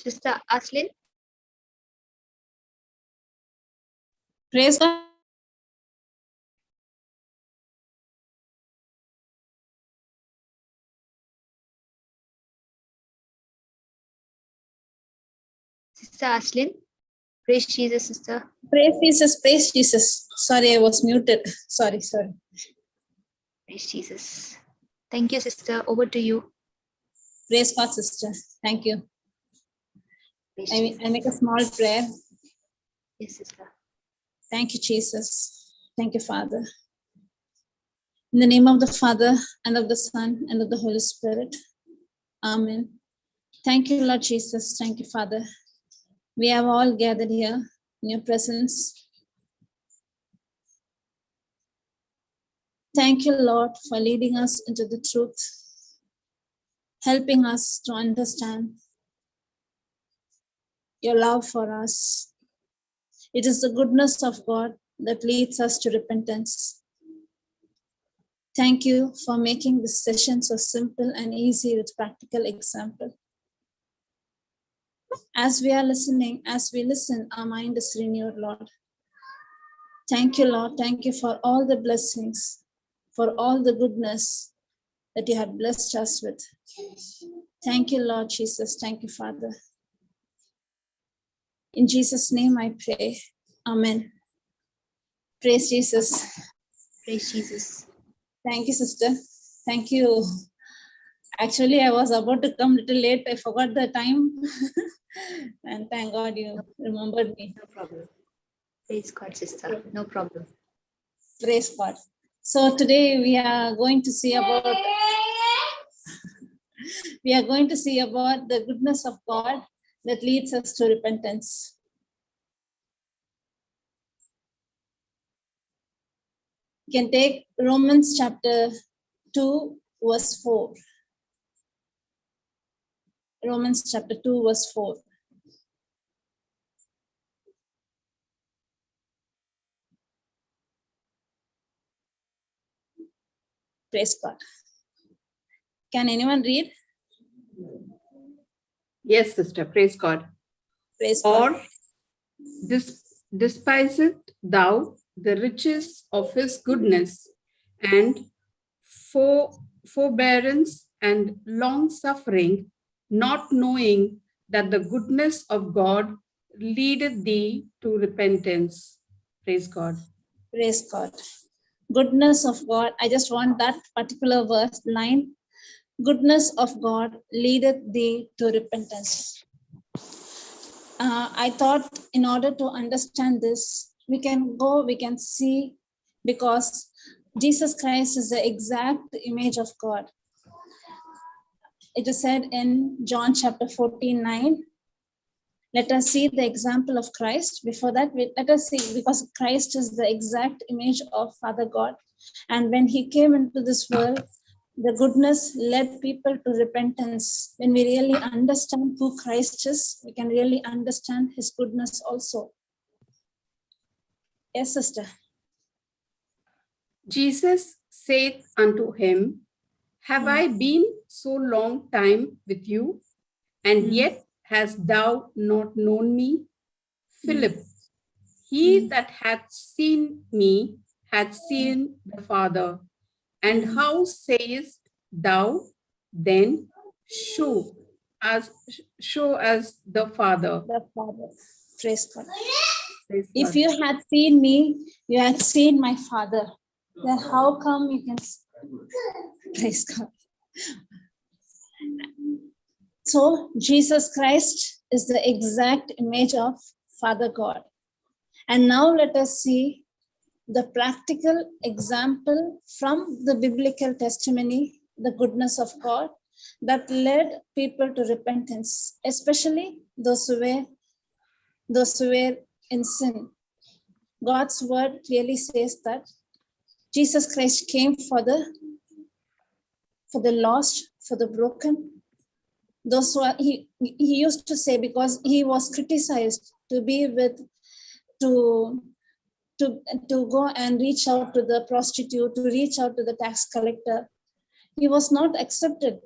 Sister Aslin. Praise God. Sister Aslin. Praise Jesus, sister. Praise Jesus. Praise Jesus. Sorry, I was muted. Sorry. Praise Jesus. Thank you, sister. Over to you. Praise God, sister. Thank you. Praise I make a small prayer. Yes, sister. Thank you, Jesus. Thank you, Father. In the name of the Father, and of the Son, and of the Holy Spirit. Amen. Thank you, Lord Jesus. Thank you, Father. We have all gathered here in your presence. Thank you, Lord, for leading us into the truth, helping us to understand your love for us. It is the goodness of God that leads us to repentance. Thank you for making this session so simple and easy with practical example. As we are listening, as we listen, our mind is renewed, Lord. Thank you, Lord. Thank you for all the blessings, for all the goodness that you have blessed us with. Thank you, Lord Jesus. Thank you, Father. In Jesus' name I pray. Amen. Praise Jesus. Praise Jesus. Thank you, sister. Thank you. Actually, I was about to come a little late. I forgot the time. And thank God you remembered me. No problem. Praise God, sister. No problem. Praise God. So today we are going to see about the goodness of God that leads us to repentance. You can take Romans chapter 2, verse 4. Romans chapter 2, verse 4. Praise God. Can anyone read? Yes, sister. Praise God. Praise God. Or despiseth thou the riches of his goodness and forbearance and long suffering, not knowing that the goodness of God leadeth thee to repentance. Praise God. Praise God. Goodness of God. I just want that particular verse line. Goodness of God leadeth thee to repentance. I thought in order to understand this, we can see, because Jesus Christ is the exact image of God. It is said in John chapter 14:9. Let us see the example of Christ. Before that, let us see, because Christ is the exact image of Father God. And when he came into this world, the goodness led people to repentance. When we really understand who Christ is, we can really understand his goodness also. Yes, sister. Jesus saith unto him, Have I been so long time with you, and yet hast thou not known me? Philip, he that hath seen me hath seen the Father. And how sayest thou then, show us the Father? The Father. Praise God. Praise If God. you had seen me, you had seen my Father. Then how come you can? Praise God. So Jesus Christ is the exact image of Father God. And now let us see the practical example from the biblical testimony, the goodness of God that led people to repentance, especially those who were in sin. God's word clearly says that Jesus Christ came for the lost, for the broken. Those who are, he used to say, because he was criticized to go and reach out to the prostitute, to reach out to the tax collector. He was not accepted.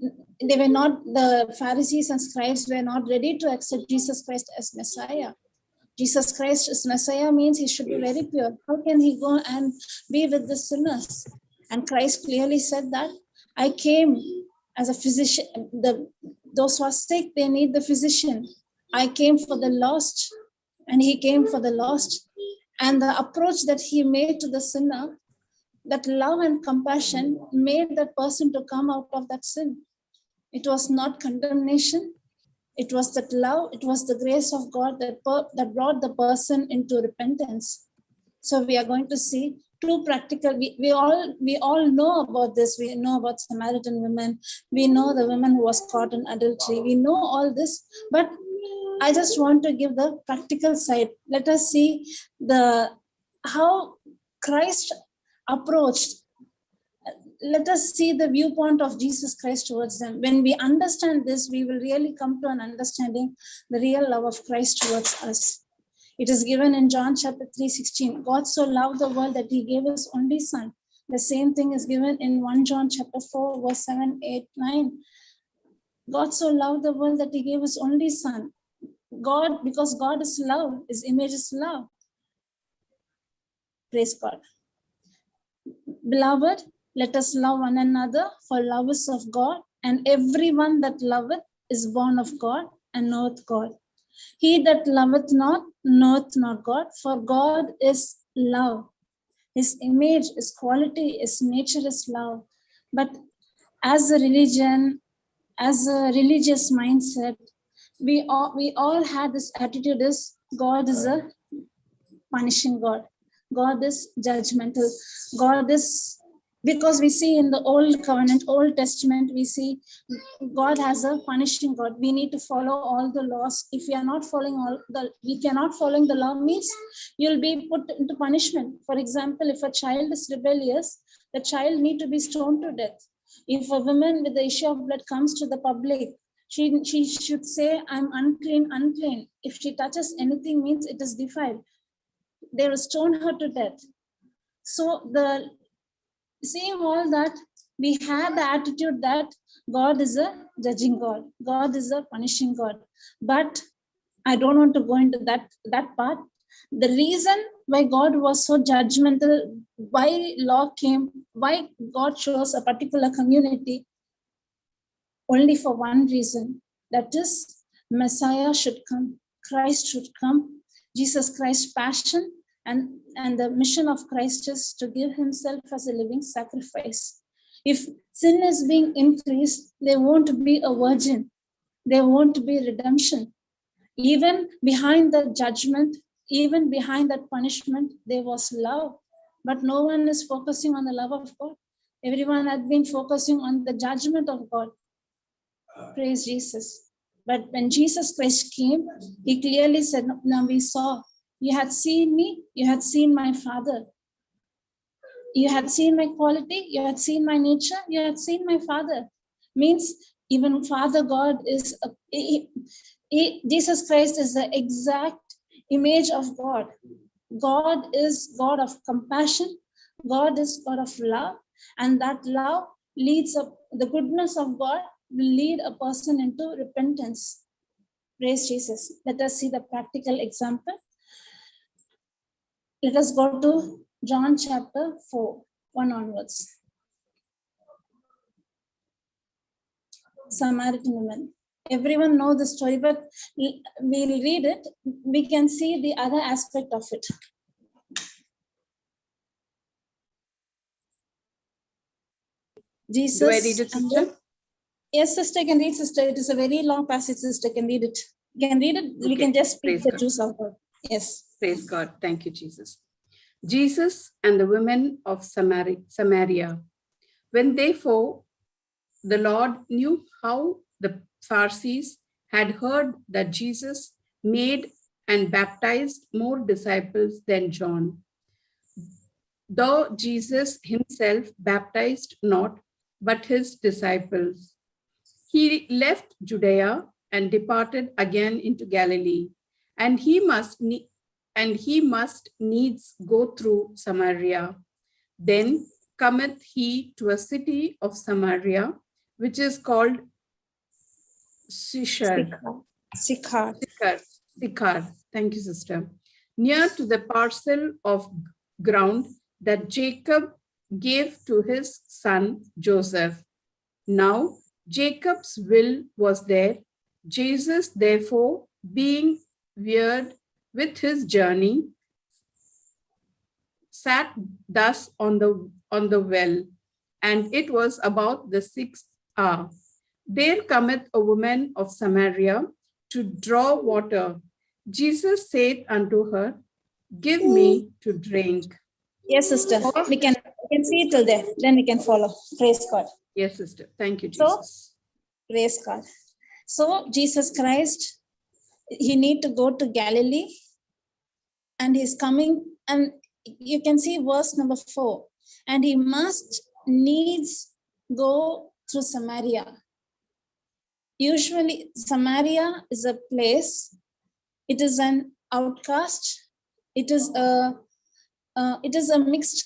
the Pharisees and scribes were not ready to accept Jesus Christ as Messiah. Jesus Christ as Messiah means he should be very pure. How can he go and be with the sinners? And Christ clearly said that I came as a physician. Those who are sick, they need the physician. I came for the lost, and he came for the lost. And the approach that he made to the sinner, that love and compassion made that person to come out of that sin. It was not condemnation. It was that love. It was the grace of God that brought the person into repentance. So we are going to see two practical. We all know about this. We know about Samaritan women. We know the woman who was caught in adultery. We know all this, but I just want to give the practical side. Let us see how Christ approached. Let us see the viewpoint of Jesus Christ towards them. When we understand this, we will really come to an understanding the real love of Christ towards us. It is given in John chapter 3:16. God so loved the world that he gave his only son. The same thing is given in 1 John chapter 4, verse 7, 8, 9. God so loved the world that he gave his only son. God, because God is love, his image is love. Praise God. Beloved, let us love one another, for love is of God, and everyone that loveth is born of God and knoweth God. He that loveth not knoweth not God, for God is love. His image, his quality, his nature is love. But as a religion, as a religious mindset, we all had this attitude is God is a punishing God. God is judgmental. God is, because we see in the Old Covenant, Old Testament, we see God has a punishing God. We need to follow all the laws. If we are not following the law means you'll be put into punishment. For example, if a child is rebellious, the child need to be stoned to death. If a woman with the issue of blood comes to the public, she should say, I'm unclean, unclean. If she touches anything, means it is defiled. They will stone her to death. So seeing all that, we have the attitude that God is a judging God. God is a punishing God. But I don't want to go into that part. The reason why God was so judgmental, why law came, why God chose a particular community, only for one reason. That is, Messiah should come. Christ should come. Jesus Christ's passion and the mission of Christ is to give himself as a living sacrifice. If sin is being increased, there won't be a virgin. There won't be redemption. Even behind the judgment, even behind that punishment, there was love. But no one is focusing on the love of God. Everyone had been focusing on the judgment of God. Praise Jesus. But when Jesus Christ came, he clearly said, now we saw, you had seen me, you had seen my Father. You had seen my quality, you had seen my nature, you had seen my Father. Means even Father God is, Jesus Christ is the exact image of God. God is God of compassion. God is God of love. And that love leads up, the goodness of God will lead a person into repentance. Praise Jesus. Let us see the practical example. Let us go to John chapter 4, 1 onwards. Samaritan woman. Everyone knows the story, but we'll read it. We can see the other aspect of it. Jesus. Do I read it, sister? Yes, sister, I can read, sister. It is a very long passage, sister. Can read it. You can read it. Okay. We can just speak the truth of God. Yes. Praise God. Thank you, Jesus. Jesus and the women of Samaria. When therefore the Lord knew how the Pharisees had heard that Jesus made and baptized more disciples than John, though Jesus himself baptized not, but his disciples, he left Judea and departed again into Galilee, and he must needs go through Samaria. Then cometh he to a city of Samaria, which is called Sychar. Sikhar. Sychar. Thank you, sister. Near to the parcel of ground that Jacob gave to his son Joseph. Now, Jacob's will was there. Jesus, therefore, being wearied with his journey, sat thus on the well, and it was about the 6th hour. There cometh a woman of Samaria to draw water. Jesus said unto her, Give me to drink. Yes, sister. We can see till there. Then we can follow. Praise God. Yes, sister. Thank you, So- Jesus. Praise God. So Jesus Christ, he need to go to Galilee, and he's coming, and you can see verse number 4. And he must needs go through Samaria. Usually, Samaria is a place. It is an outcast. It is a mixed.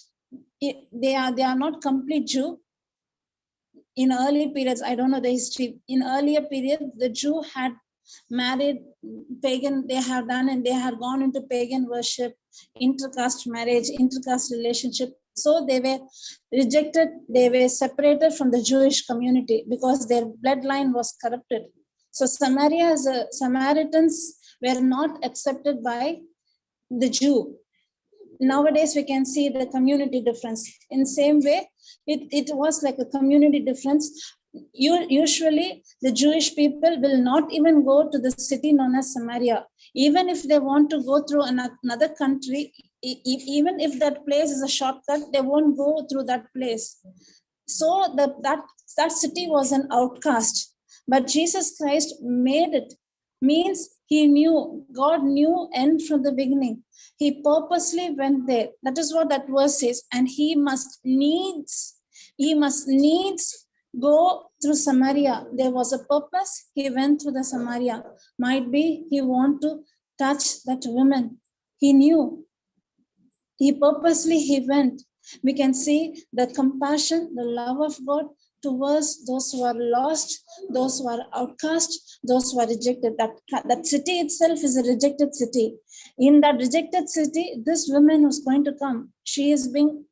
They are not complete Jew. In early periods, I don't know the history. In earlier periods, the Jew had married pagan. They have done, and they had gone into pagan worship, intercaste marriage, intercaste relationship. So they were rejected. They were separated from the Jewish community because their bloodline was corrupted. So Samaritans were not accepted by the Jew. Nowadays, we can see the community difference. In same way, it was like a community difference. Usually, the Jewish people will not even go to the city known as Samaria. Even if they want to go through another country, even if that place is a shortcut, they won't go through that place. So that city was an outcast. But Jesus Christ made it. Means he knew, God knew end from the beginning. He purposely went there. That is what that verse says. And he must needs go through Samaria. There was a purpose. He went through the Samaria. Might be he want to touch that woman. He knew. He went. We can see the compassion, the love of God towards those who are lost, those who are outcast, those who are rejected. That city itself is a rejected city. In that rejected city, this woman who's going to come, she is being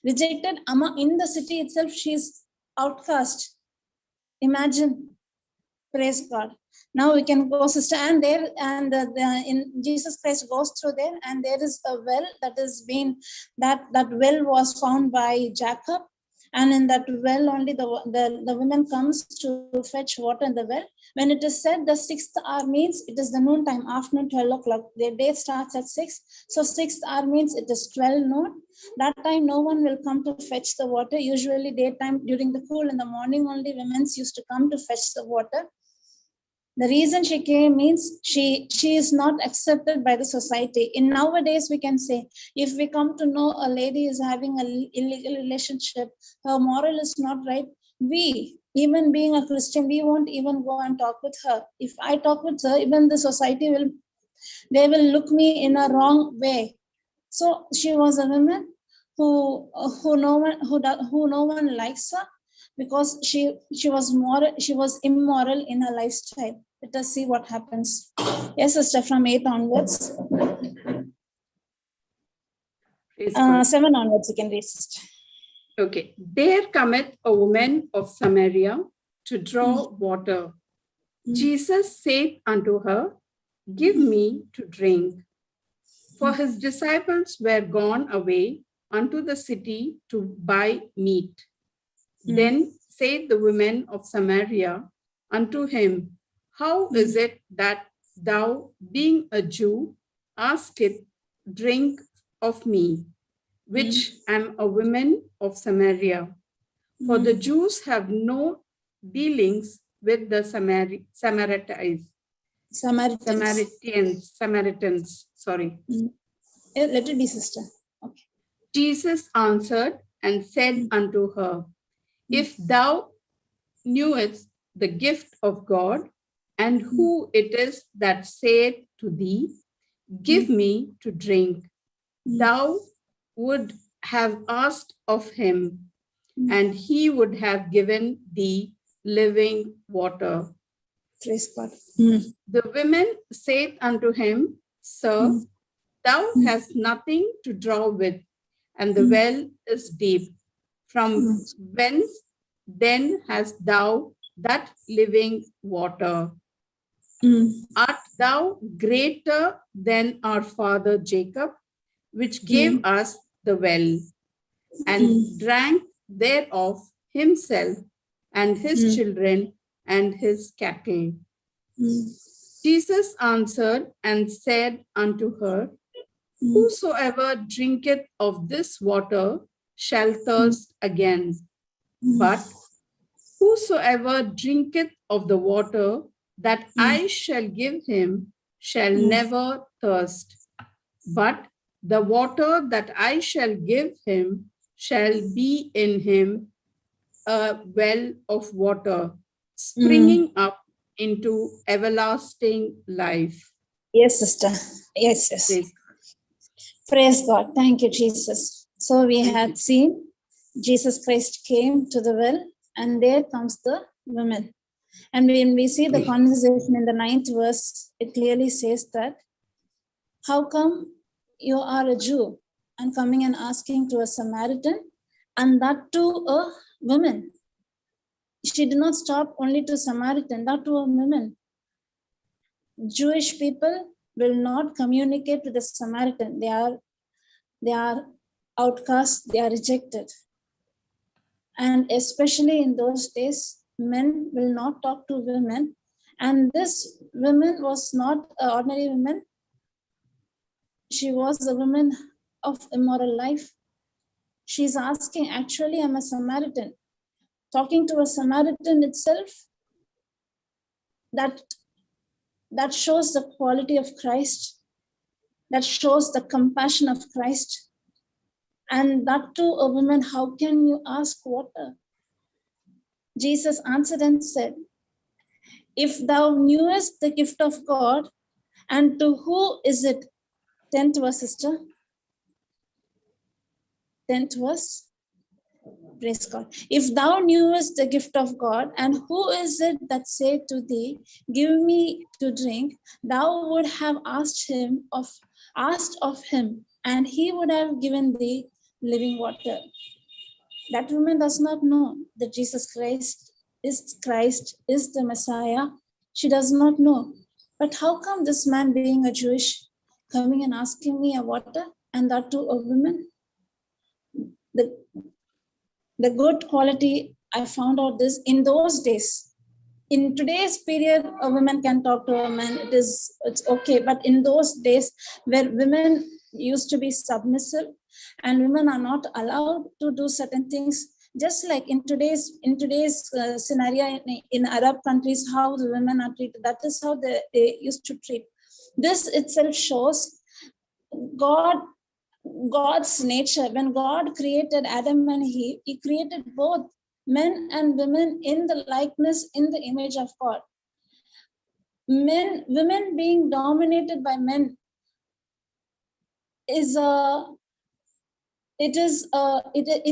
rejected. In the city itself, she is outcast. Imagine. Praise God. Now we can go, sister, and there, and in Jesus Christ goes through there, and there is a well that is being, that well was found by Jacob, and in that well only the woman comes to fetch water in the well. When it is said the 6th hour means it is the noon time, afternoon 12 o'clock. Their day starts at 6, so 6th hour means it is 12 noon. That time no one will come to fetch the water. Usually daytime, during the cool in the morning only, women used to come to fetch the water. The reason she came means she is not accepted by the society. In nowadays, we can say, if we come to know a lady is having an illegal relationship, her moral is not right, we, even being a Christian, we won't even go and talk with her. If I talk with her, even the society they will look me in a wrong way. So she was a woman who no one likes her, because she was immoral in her lifestyle. Let us see what happens. Yes, sister, from 8 onwards. Praise God. 7 onwards, you can read, sister. Okay. There cometh a woman of Samaria to draw water. Jesus said unto her, Give me to drink. For his disciples were gone away unto the city to buy meat. Then said the women of Samaria unto him, How is it that thou, being a Jew, askest drink of me, which am a woman of Samaria? For the Jews have no dealings with the Samaritans. Sorry. Let it be, sister. Okay. Jesus answered and said unto her, If thou knewest the gift of God, and who it is that saith to thee, Give me to drink, thou would have asked of him, and he would have given thee living water. Praise God. The women said unto him, Sir, thou hast nothing to draw with, and the well is deep. From whence then hast thou that living water? Art thou greater than our father Jacob, which gave us the well, and drank thereof himself and his children and his cattle? Jesus answered and said unto her, Whosoever drinketh of this water shall thirst again. But whosoever drinketh of the water that I shall give him shall never thirst. But the water that I shall give him shall be in him a well of water, springing up into everlasting life. Yes, sister. Yes, yes. Praise Praise God. Thank you, Jesus. So we Thank had you. seen Jesus Christ came to the well, and there comes the woman. And when we see the conversation in the 9th verse, it clearly says that, how come you are a Jew and coming and asking to a Samaritan, and that to a woman? She did not stop only to Samaritan, that to a woman. Jewish people will not communicate with the Samaritan. They are outcasts, they are rejected. And especially in those days, men will not talk to women. And this woman was not an ordinary woman. She was a woman of immoral life. She's asking, actually, I'm a Samaritan. Talking to a Samaritan itself, that shows the quality of Christ. That shows the compassion of Christ. And that to a woman, how can you ask water? Jesus answered and said, if thou knewest the gift of God, and to who is it? 10th verse, sister. 10th verse. Praise God. If thou knewest the gift of God, and who is it that said to thee, give me to drink, thou would have asked of him, and he would have given thee living water. That woman does not know that Jesus Christ is the Messiah. She does not know. But how come this man, being a Jewish, coming and asking me a water, and that to a woman? The good quality I found out this in those days. In today's period, a woman can talk to a man. It's okay. But in those days, where women used to be submissive, and women are not allowed to do certain things, just like in today's scenario in Arab countries, how the women are treated, that is how they used to treat. This itself shows God's nature. When God created Adam and Eve, he created both men and women in the likeness, in the image of God. Women being dominated by men is it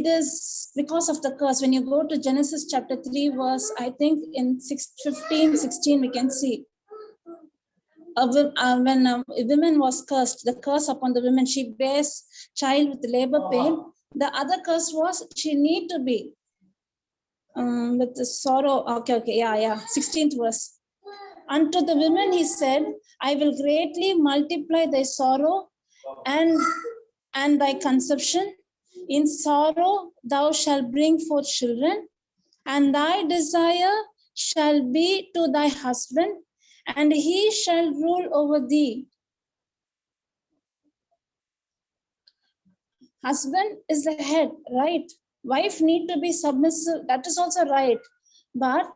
is because of the curse. When you go to Genesis chapter 3 verse, I think in 15-16, we can see when a woman was cursed, the curse upon the woman, she bears child with labor pain. The other curse was she need to be with the sorrow. Okay, yeah. 16th verse. Unto the women he said, I will greatly multiply thy sorrow and thy conception. In sorrow thou shalt bring forth children, and thy desire shall be to thy husband, and he shall rule over thee. Husband is the head, right? Wife need to be submissive. That is also right. But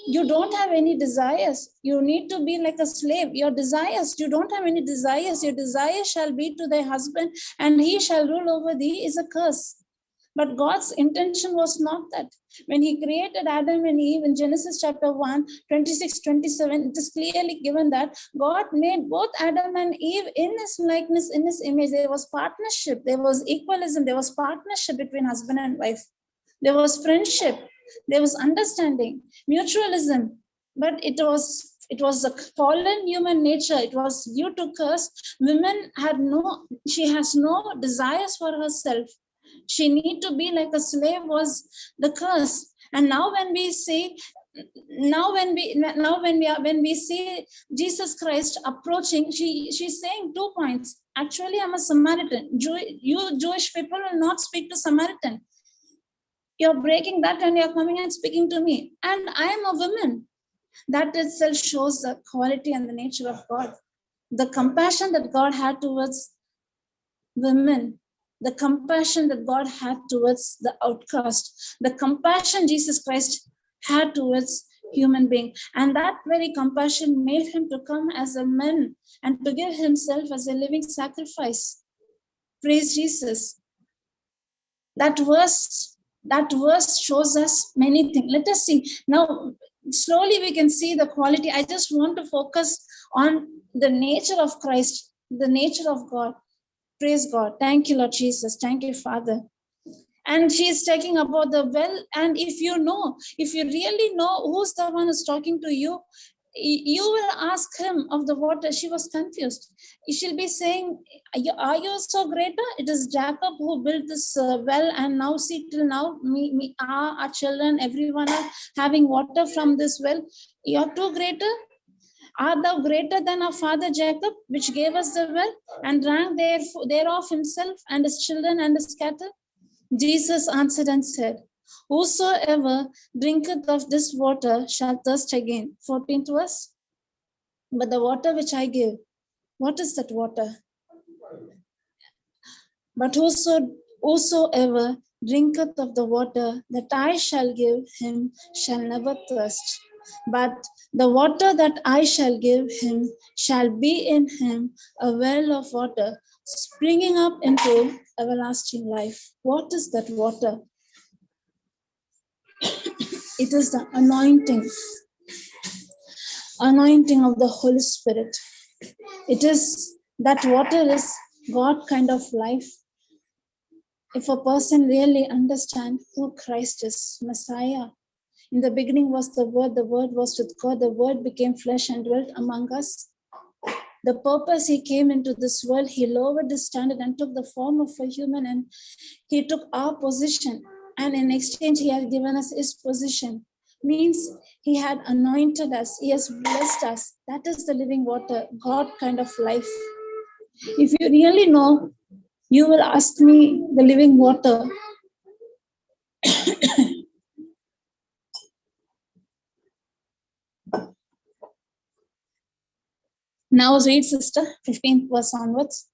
you don't have any desires. You need to be like a slave. Your desires, you don't have any desires. Your desire shall be to thy husband, and he shall rule over thee, is a curse. But God's intention was not that. When he created Adam and Eve in Genesis chapter 1, 26-27, it is clearly given that God made both Adam and Eve in his likeness, in his image. There was partnership, there was equalism, there was partnership between husband and wife. There was friendship. There was understanding, mutualism, but it was a fallen human nature. It was due to curse. She has no desires for herself. She need to be like a slave was the curse. And now when we see Jesus Christ approaching, she's saying 2 points. Actually, I'm a Samaritan. You Jewish people will not speak to Samaritan. You're breaking that and you're coming and speaking to me. And I am a woman. That itself shows the quality and the nature of God. The compassion that God had towards women, the compassion that God had towards the outcast, the compassion Jesus Christ had towards human being. And that very compassion made him to come as a man and to give himself as a living sacrifice. Praise Jesus. That verse shows us many things. Let us see. Now, slowly we can see the quality. I just want to focus on the nature of Christ, the nature of God. Praise God. Thank you, Lord Jesus. Thank you, Father. And she's talking about the well. And if you really know who's the one who's talking to you, you will ask him of the water. She was confused. She'll be saying, are you so greater? It is Jacob who built this well, and now see till now, our children, everyone are having water from this well. You're too greater? Art thou greater than our father Jacob, which gave us the well, and drank thereof himself and his children and his cattle? Jesus answered and said, whosoever drinketh of this water shall thirst again. 14 to us. But the water which I give, what is that water? But whosoever drinketh of the water that I shall give him shall never thirst. But the water that I shall give him shall be in him a well of water, springing up into everlasting life. What is that water? It is the anointing of the Holy Spirit. It is, that water is God kind of life. If a person really understands who Christ is, Messiah. In the beginning was the Word was with God, the Word became flesh and dwelt among us. The purpose he came into this world, he lowered his standard and took the form of a human, and he took our position. And in exchange, he had given us his position. Means he had anointed us, he has blessed us. That is the living water, God kind of life. If you really know, you will ask me the living water. Now read, sister, 15th verse onwards.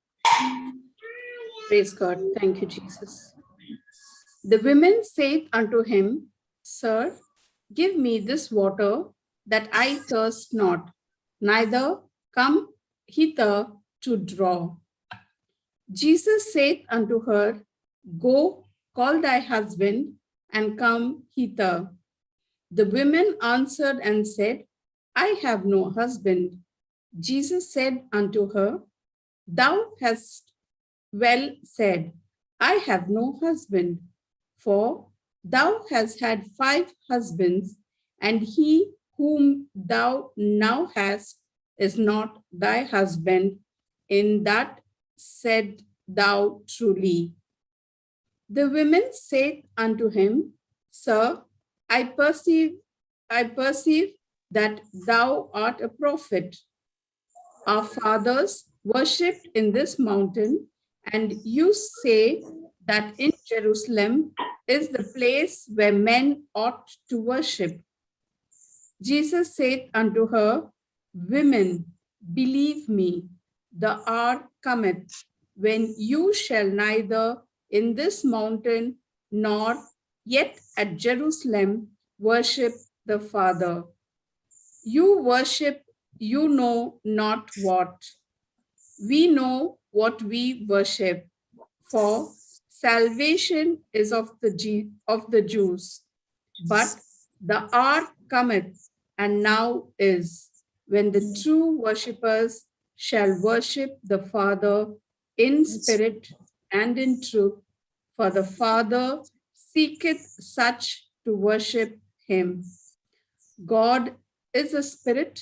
Praise God. Thank you, Jesus. The women said unto him, Sir, give me this water, that I thirst not, neither come hither to draw. Jesus said unto her, Go, call thy husband, and come hither. The women answered and said, I have no husband. Jesus said unto her, Thou hast well said, I have no husband. For thou hast had 5 husbands, and he whom thou now hast is not thy husband. In that said thou truly. The women said unto him, Sir, I perceive that thou art a prophet. Our fathers worshipped in this mountain, and you say that in Jerusalem is the place where men ought to worship. Jesus said unto her, Women, believe me, the hour cometh when you shall neither in this mountain nor yet at Jerusalem worship the Father. You worship you know not what. We know what we worship, for salvation is of the Jews. But the hour cometh, and now is, when the true worshippers shall worship the Father in spirit and in truth, for the Father seeketh such to worship him. God is a spirit,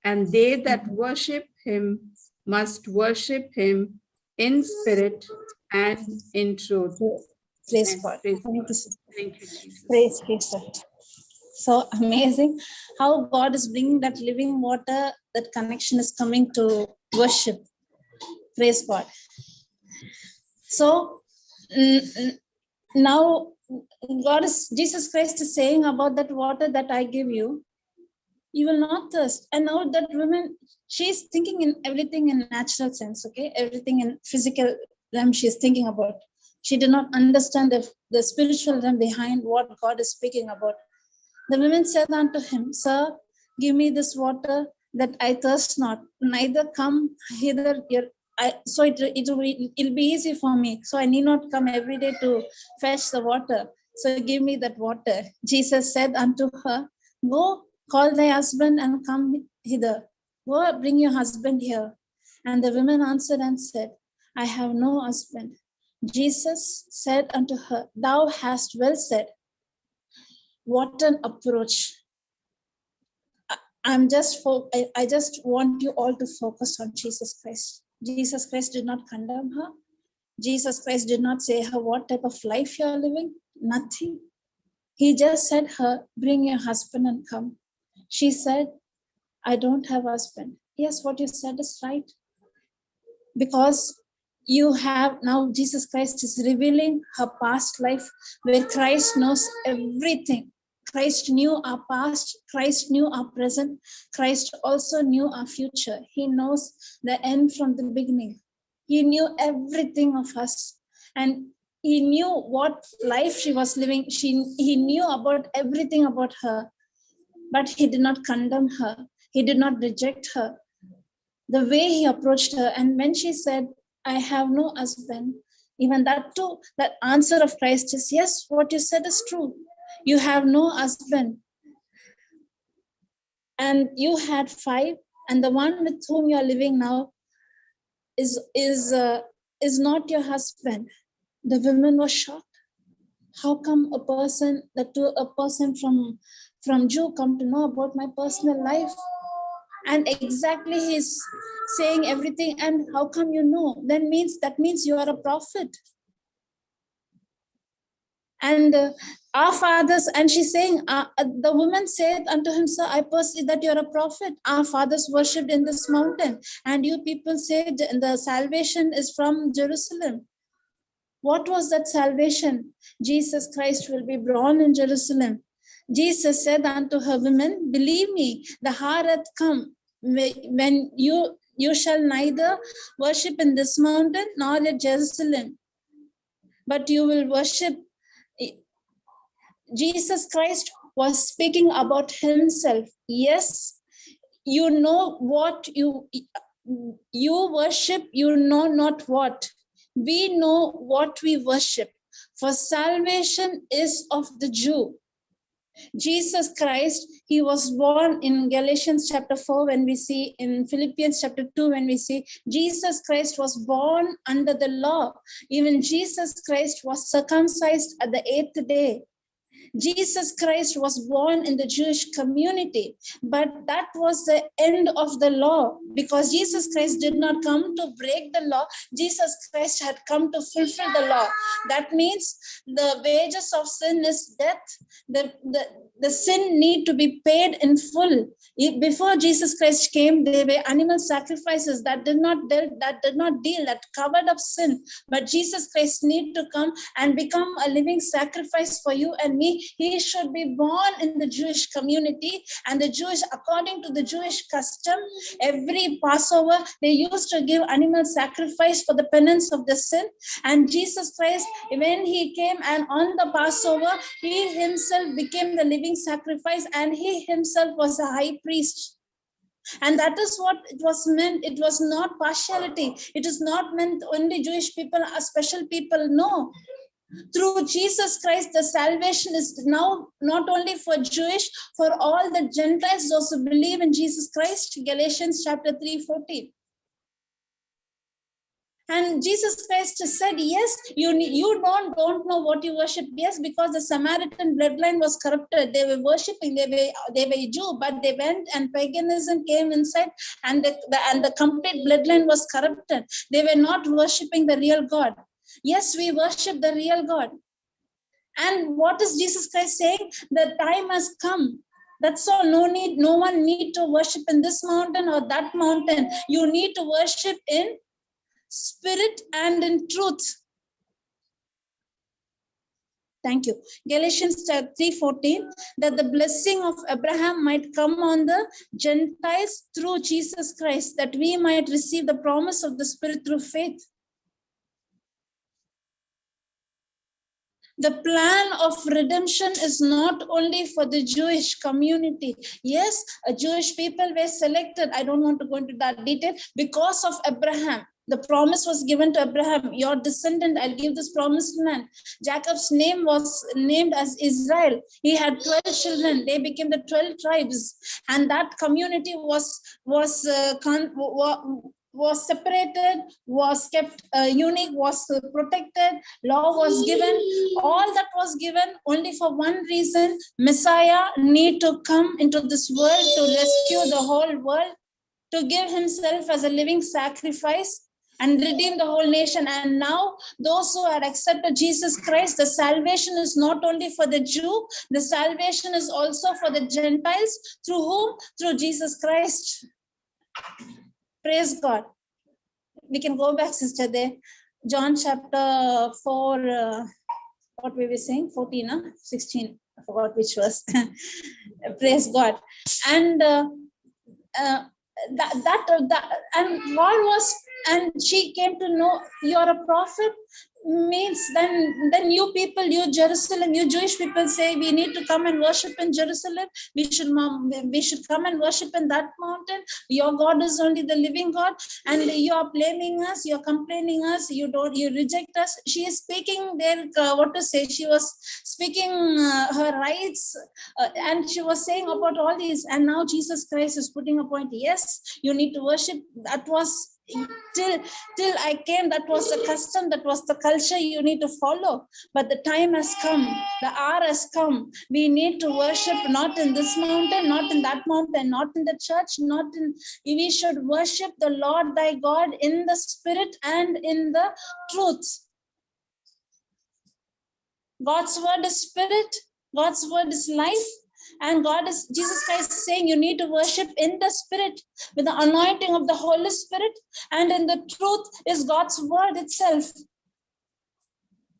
and they that worship him must worship him in spirit and in truth. Praise Amen. God. Praise Thank God. you, sister. Thank you, Jesus. Praise God. So amazing how God is bringing that living water, that connection is coming to worship. Praise God. So now Jesus Christ is saying about that water that I give you, you will not thirst. And now that woman, she's thinking in everything in natural sense, okay? Everything in physical realm she's thinking about. She did not understand the spiritual realm behind what God is speaking about. The women said unto him, Sir, give me this water that I thirst not, neither come hither here. It'll be easy for me. So I need not come every day to fetch the water. So give me that water. Jesus said unto her, Go, call thy husband and come hither. Go, bring your husband here. And the women answered and said, I have no husband. Jesus said unto her, Thou hast well said. What an approach. I just want you all to focus on Jesus Christ. Jesus Christ did not condemn her. Jesus Christ did not say her what type of life you are living. Nothing. He just said her, bring your husband and come. She said, I don't have a husband. Yes, what you said is right. Because you have now Jesus Christ is revealing her past life where Christ knows everything. Christ knew our past, Christ knew our present, Christ also knew our future. He knows the end from the beginning. He knew everything of us, and he knew what life she was living. He knew about everything about her, but he did not condemn her. He did not reject her. The way he approached her, and when she said, I have no husband, even that too, that answer of Christ is, yes, what you said is true. You have no husband. And you had 5, and the one with whom you are living now is not your husband. The woman was shocked. How come a person from Jew come to know about my personal life? And exactly he's saying everything. And how come you know? That means you are a prophet. And our fathers, and she's saying, the woman said unto him, Sir, I perceive that you're a prophet. Our fathers worshipped in this mountain, and you people say the salvation is from Jerusalem. What was that salvation? Jesus Christ will be born in Jerusalem. Jesus said unto her, Women, believe me, the hour hath come when you shall neither worship in this mountain nor at Jerusalem, but you will worship. Jesus Christ was speaking about himself. Yes, you know what you worship, you know not what. We know what we worship. For salvation is of the Jew. Jesus Christ, he was born in Galatians chapter 4, when we see in Philippians chapter 2, when we see Jesus Christ was born under the law. Even Jesus Christ was circumcised at the 8th day. Jesus Christ was born in the Jewish community, but that was the end of the law, because Jesus Christ did not come to break the law. Jesus Christ had come to fulfill the law. That means the wages of sin is death. The sin need to be paid in full. Before Jesus Christ came, there were animal sacrifices that did not deal, that covered up sin. But Jesus Christ need to come and become a living sacrifice for you and me. He should be born in the Jewish community, and according to the Jewish custom, every Passover, they used to give animal sacrifice for the penance of the sin. And Jesus Christ, when he came and on the Passover, he himself became the living sacrifice, and he himself was the high priest. And that is what it was meant. It was not partiality. It is not meant only Jewish people or special people. No. Through Jesus Christ, the salvation is now not only for Jewish, for all the Gentiles, those who believe in Jesus Christ. Galatians chapter 3:14. And Jesus Christ said, yes, you don't know what you worship. Yes, because the Samaritan bloodline was corrupted. They were worshiping, they were Jew, but they went and paganism came inside, and the complete bloodline was corrupted. They were not worshiping the real God. Yes, we worship the real God. And what is Jesus Christ saying? The time has come. That's all. No one need to worship in this mountain or that mountain. You need to worship in spirit and in truth. Thank you. Galatians 3:14, that the blessing of Abraham might come on the Gentiles through Jesus Christ, that we might receive the promise of the Spirit through faith. The plan of redemption is not only for the Jewish community. Yes, Jewish people were selected. I don't want to go into that detail because of Abraham. The promise was given to Abraham, your descendant, I'll give this promised land. Jacob's name was named as Israel. He had 12 children. They became the 12 tribes. And that community was separated, was kept unique, was protected, law was given. All that was given only for one reason. Messiah need to come into this world to rescue the whole world, to give himself as a living sacrifice and redeem the whole nation. And now those who had accepted Jesus Christ, the salvation is not only for the Jew, the salvation is also for the Gentiles. Through whom? Through Jesus Christ. Praise God. We can go back, sister, there. John chapter 4, what we were saying, 14, 16, I forgot which was. Praise God. And and God was, and she came to know you're a prophet, means then you people, you Jerusalem, you Jewish people say we need to come and worship in Jerusalem. We should come and worship in that mountain. Your God is only the living God, and you are blaming us, you're complaining us, you reject us. She is speaking there, what to say, she was speaking her rights, and she was saying about all these. And now Jesus Christ is putting a point. Yes, you need to worship. That was till I came, that was the custom, that was the culture you need to follow. But the time has come, the hour has come. We need to worship not in this mountain, not in that mountain, not in the church, we should worship the Lord thy God in the spirit and in the truth. God's word is spirit, God's word is life. And Jesus Christ is saying you need to worship in the spirit with the anointing of the Holy Spirit, and in the truth is God's word itself.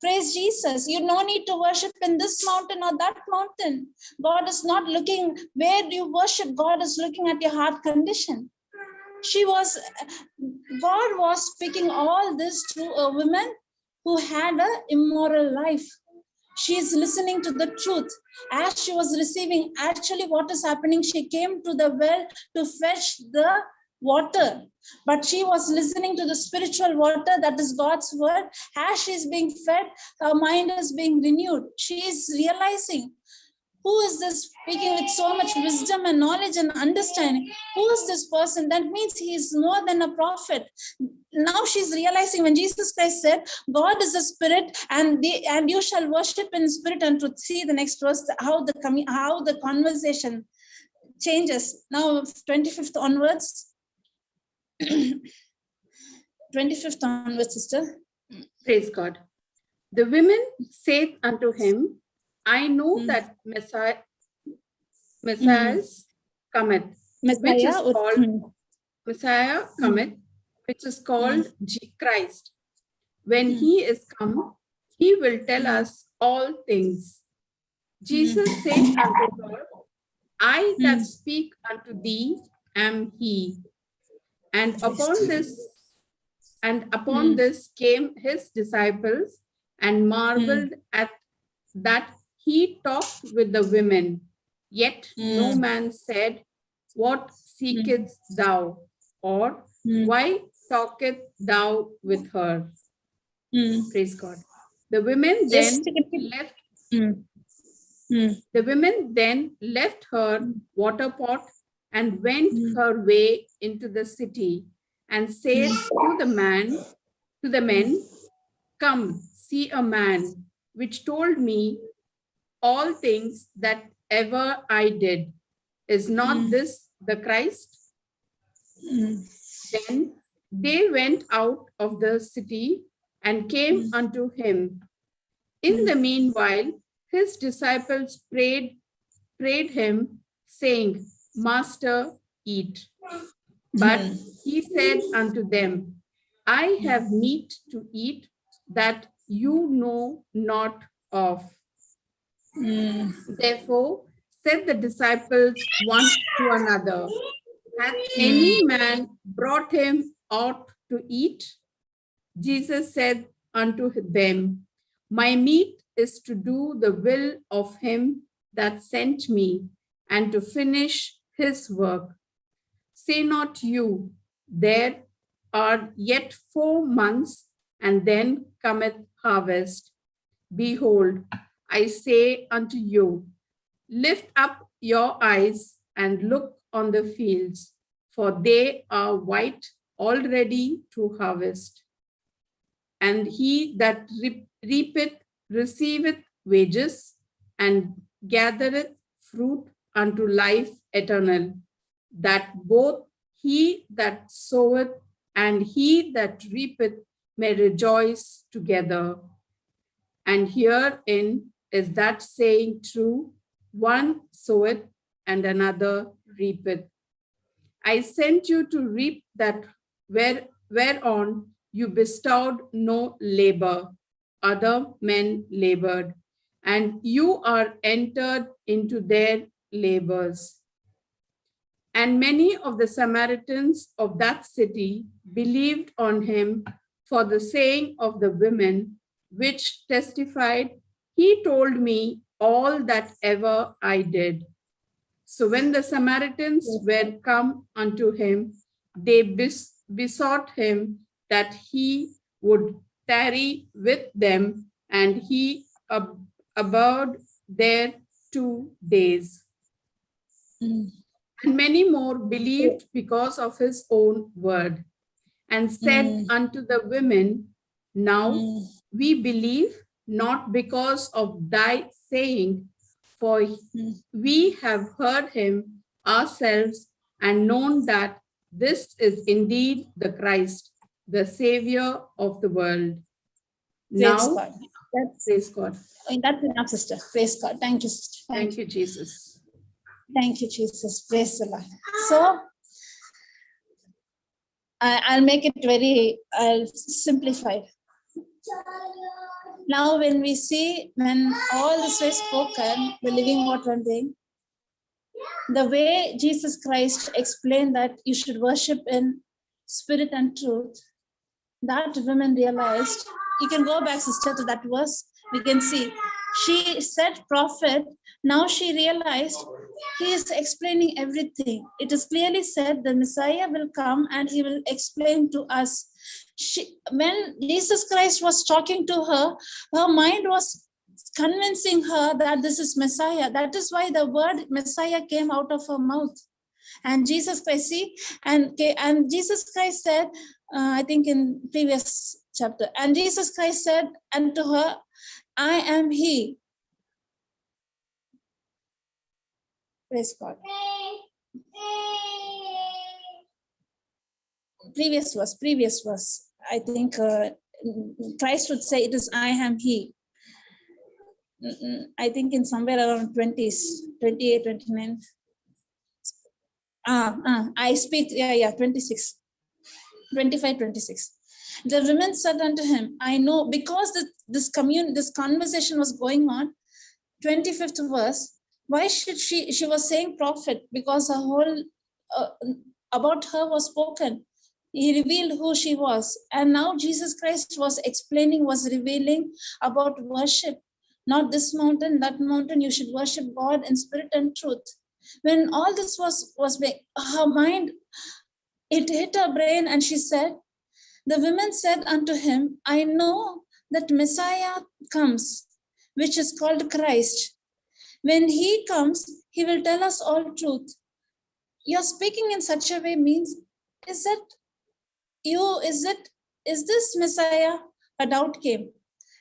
Praise Jesus. You no need to worship in this mountain or that mountain. God is not looking where do you worship. God is looking at your heart condition. God was speaking all this to a woman who had an immoral life. She is listening to the truth. As she was receiving, actually what is happening, she came to the well to fetch the water, but she was listening to the spiritual water, that is God's word. As she is being fed, her mind is being renewed. She is realizing, who is this speaking with so much wisdom and knowledge and understanding? Who is this person? That means he is more than a prophet. Now she's realizing when Jesus Christ said, God is a spirit, and you shall worship in spirit and truth. See the next verse, how the conversation changes. Now 25th onwards. 25th onwards, sister. Praise God. The women said unto him, I know that Messiah cometh, which is called Messiah cometh, which is called Christ. When he is come, he will tell us all things. Jesus said unto her, I that speak unto thee am he. And upon this came his disciples and marveled at that he talked with the women. Yet no man said, what seekest thou? Or why talkest thou with her? Praise God. The women then left her water pot and went her way into the city, and said to the man, to the men, "Come, see a man which told me all things that ever I did. Is not this the Christ?" Then they went out of the city and came unto him. In the meanwhile, his disciples prayed him, saying, "Master, eat." But he said unto them, "I have meat to eat that you know not of." Therefore said the disciples one to another, "Hath any man brought him aught to eat?" Jesus said unto them, "My meat is to do the will of him that sent me, and to finish his work. Say not you, There are yet 4 months, and then cometh harvest. Behold, I say unto you, lift up your eyes and look on the fields, for they are white already to harvest. And he that reapeth receiveth wages, and gathereth fruit unto life eternal, that both he that soweth and he that reapeth may rejoice together. And herein is that saying true, one soweth and another reapeth. I sent you to reap that whereon you bestowed no labor, other men labored, and you are entered into their labors. And many of the Samaritans of that city believed on him for the saying of the women, which testified, He told me all that ever I did. So when the Samaritans were come unto him, they besought him that he would tarry with them, and he abode there 2 days. And many more believed because of his own word, and said unto the women, Now we believe, not because of thy saying, for we have heard him ourselves and known that this is indeed the Christ, the Savior of the world. Praise Now, God. praise God. That's enough, sister. Praise God. Thank you, sister. Thank you, Jesus. Thank you, Jesus. Praise the Lord. So, I'll make it I'll simplify. Now, when we see, when all this was spoken, the living water thing, the way Jesus Christ explained that you should worship in spirit and truth, that woman realized, you can go back, sister, to that verse, we can see, she said prophet, now she realized he is explaining everything. It is clearly said the Messiah will come and he will explain to us. When Jesus Christ was talking to her, her mind was convincing her that this is Messiah. That is why the word Messiah came out of her mouth. And Jesus Christ, see, and Jesus Christ said, I think in previous chapter, and Jesus Christ said unto her, I am he. Praise God. Previous verse. I think Christ would say it is I am he. I think in somewhere around 20s, 28, 29. I speak, 26. 25, 26. The women said unto him, I know, because this conversation was going on, 25th verse, why should she was saying prophet, because her whole, about her was spoken. He revealed who she was. And now Jesus Christ was explaining, was revealing about worship. Not this mountain, that mountain, you should worship God in spirit and truth. When all this was her mind, it hit her brain, and she said, the women said unto him, I know that Messiah comes, which is called Christ. When he comes, he will tell us all truth. You're speaking in such a way means, is it you? Is it is this Messiah? A doubt came.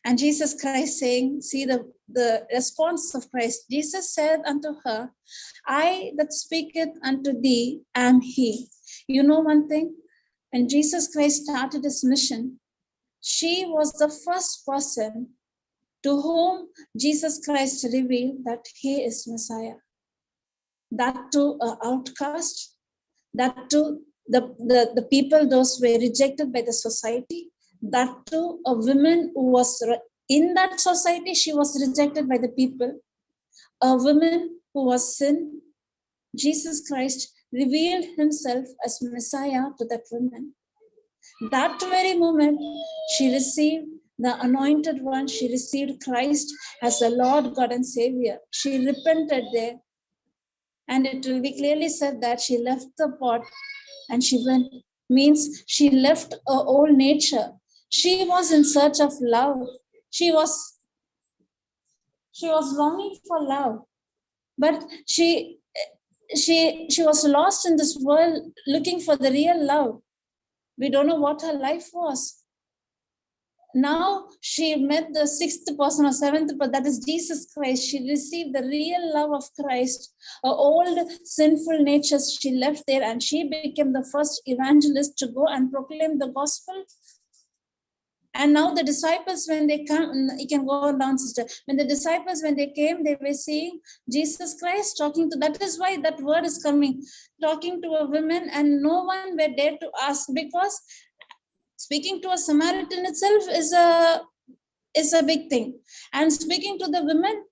And Jesus Christ saying, see the response of Christ. Jesus said unto her, I that speaketh unto thee am he. You know one thing? When Jesus Christ started his mission, she was the first person to whom Jesus Christ revealed that he is Messiah. That to an outcast, that to the people, those were rejected by the society, that to a woman who was in that society, she was rejected by the people, a woman who was sin. Jesus Christ revealed himself as Messiah to that woman. That very moment, she received the anointed one, she received Christ as the Lord, God and Savior. She repented there. And it will be clearly said that she left the pot and she went, means she left her old nature. She was in search of love. She was longing for love, but she was lost in this world looking for the real love. We don't know what her life was. Now she met the sixth person or seventh person, that is Jesus Christ. She received the real love of Christ. Her old sinful natures she left there, and she became the first evangelist to go and proclaim the gospel. And now the disciples, when they come, you can go on down, sister. When the disciples, when they came, they were seeing Jesus Christ talking to, that is why that word is coming, talking to a woman, and no one were there to ask, because speaking to a Samaritan itself is a big thing. And speaking to the women,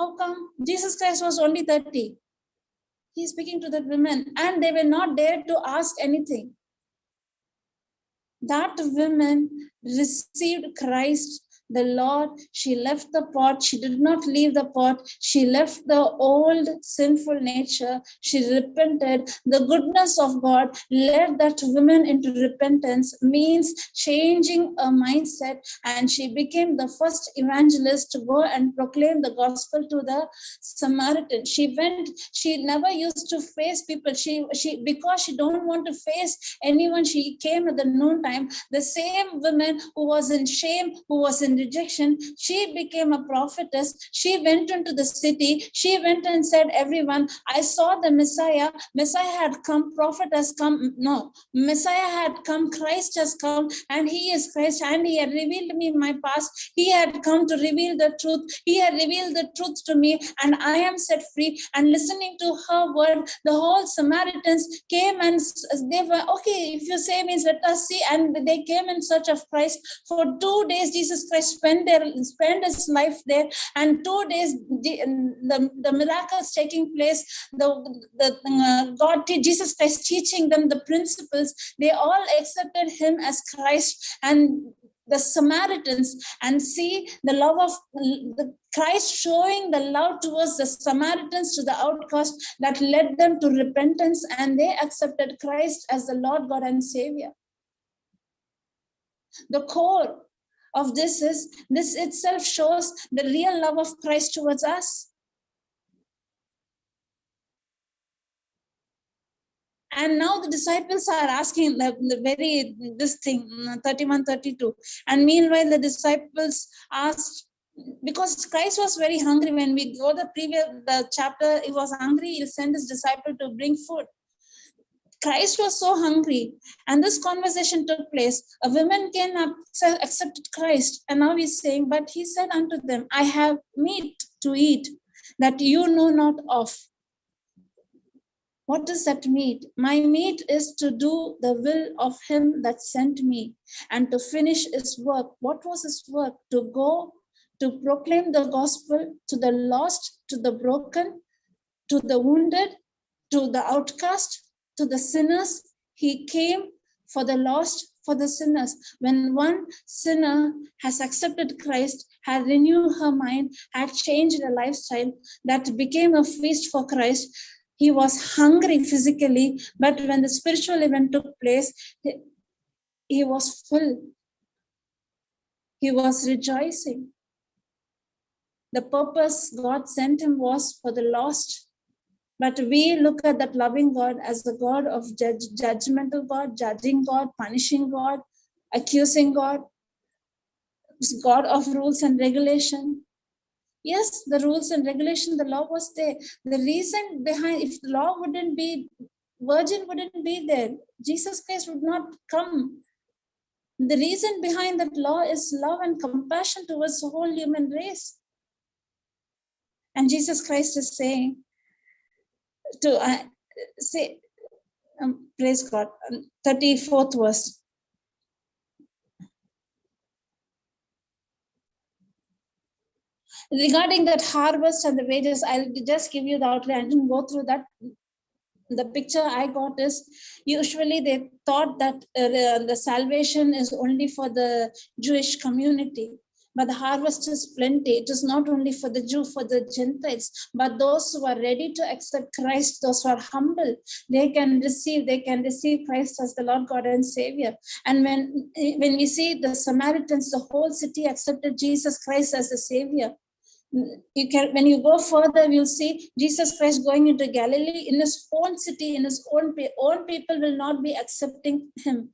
how come? Jesus Christ was only 30. He's speaking to that women, and they were not there to ask anything. That woman received Christ, the Lord. She left the pot. She did not leave the pot. She left the old sinful nature. She repented. The goodness of God led that woman into repentance, means changing a mindset. And she became the first evangelist to go and proclaim the gospel to the Samaritan. She went, she never used to face people. She because she don't want to face anyone, she came at the noontime. The same woman who was in shame, who was in rejection, she became a prophetess. She went into the city. She went and said, everyone, I saw the Messiah. Messiah had come, prophet has come. No, Messiah had come, Christ has come, and he is Christ, and he had revealed me my past. He had come to reveal the truth. He had revealed the truth to me, and I am set free. And listening to her word, the whole Samaritans came, and they were, okay, if you say means let us see. And they came in search of Christ. For 2 days, Jesus Christ spent his life there, and 2 days the miracles taking place, Jesus Christ teaching them the principles. They all accepted him as Christ. And the Samaritans, and see the love of the Christ showing the love towards the Samaritans, to the outcast, that led them to repentance, and they accepted Christ as the Lord, God and Savior. The core of this is, this itself shows the real love of Christ towards us. And now the disciples are asking the very, this thing, 31, 32. And meanwhile, the disciples asked, because Christ was very hungry. When we go the chapter, he was hungry, he'll send his disciple to bring food. Christ was so hungry, and this conversation took place. A woman came up, accepted Christ, and now he's saying, but he said unto them, I have meat to eat that you know not of. What is that meat? My meat is to do the will of him that sent me, and to finish his work. What was his work? To go to proclaim the gospel to the lost, to the broken, to the wounded, to the outcast, to the sinners. He came for the lost, for the sinners. When one sinner has accepted Christ, had renewed her mind, had changed her lifestyle, that became a feast for Christ. He was hungry physically, but when the spiritual event took place, he was full. He was rejoicing. The purpose God sent him was for the lost. But we look at that loving God as the God of judgmental God, judging God, punishing God. accusing God, God of rules and regulation. Yes, the rules and regulation, the law was there. The reason behind, if the law wouldn't be, virgin wouldn't be there, Jesus Christ would not come. The reason behind that law is love and compassion towards the whole human race. And Jesus Christ is saying to praise God, 34th verse. Regarding that harvest and the wages, I'll just give you the outline. I didn't go through that. The picture I got is, usually they thought that the salvation is only for the Jewish community, but the harvest is plenty. It is not only for the Jew, for the Gentiles, but those who are ready to accept Christ, those who are humble, they can receive Christ as the Lord God and Savior. And when we see the Samaritans, the whole city accepted Jesus Christ as the Savior. You can, when you go further, you'll see Jesus Christ going into Galilee. In his own city, in his own people will not be accepting him.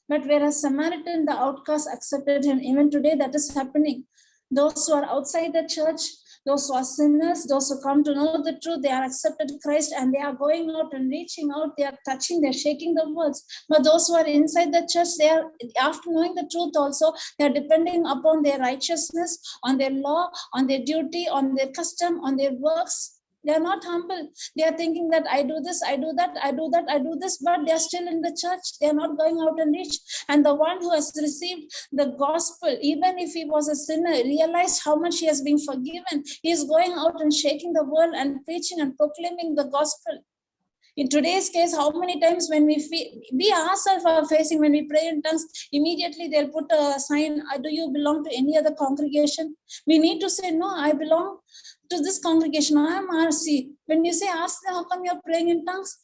But whereas Samaritan, the outcast, accepted him, even today that is happening. Those who are outside the church, those who are sinners, those who come to know the truth, they are accepted Christ and they are going out and reaching out, they are touching, they're shaking the words. But those who are inside the church, they are, after knowing the truth also, they are depending upon their righteousness, on their law, on their duty, on their custom, on their works. They are not humble. They are thinking that I do this, I do that, I do that, I do this, but they are still in the church. They are not going out and reach. And the one who has received the gospel, even if he was a sinner, realized how much he has been forgiven. He is going out and shaking the world and preaching and proclaiming the gospel. In today's case, how many times when we ourselves are facing, when we pray in tongues, immediately they'll put a sign, do you belong to any other congregation? We need to say, no, I belong to this congregation. I am RC. When you say RC, how come you're praying in tongues?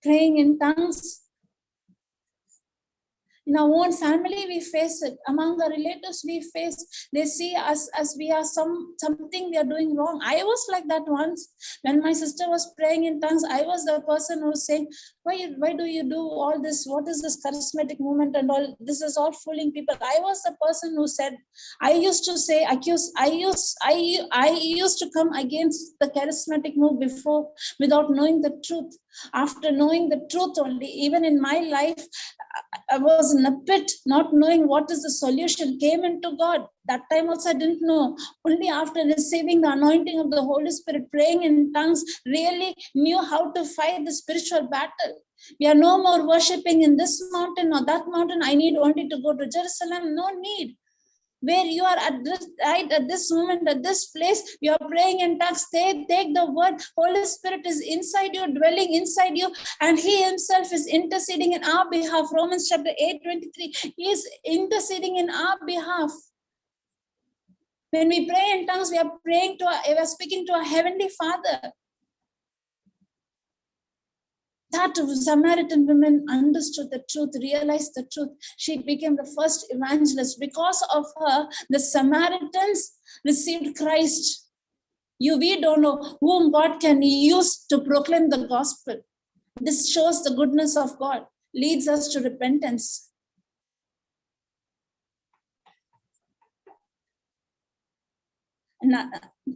Praying in tongues. In our own family, we face it. Among our relatives, we face. They see us as we are something we are doing wrong. I was like that once. When my sister was praying in tongues, I was the person who was saying, why do you do all this? What is this charismatic movement and all? This is all fooling people. I was the person who said, I used to say, accuse. I used to come against the charismatic move before, without knowing the truth. After knowing the truth only, even in my life, I was in a pit, not knowing what is the solution, came into God. That time also I didn't know. Only after receiving the anointing of the Holy Spirit, praying in tongues, really knew how to fight the spiritual battle. We are no more worshipping in this mountain or that mountain. I need only to go to Jerusalem. No need. Where you are at this moment, at this place, you are praying in tongues. Take the word. Holy Spirit is inside you, dwelling inside you, and he himself is interceding in our behalf. Romans chapter 8:23. He is interceding in our behalf. When we pray in tongues, we are speaking to our Heavenly Father. That Samaritan woman understood the truth, realized the truth. She became the first evangelist. Because of her, the Samaritans received Christ. We don't know whom God can use to proclaim the gospel. This shows the goodness of God, leads us to repentance. And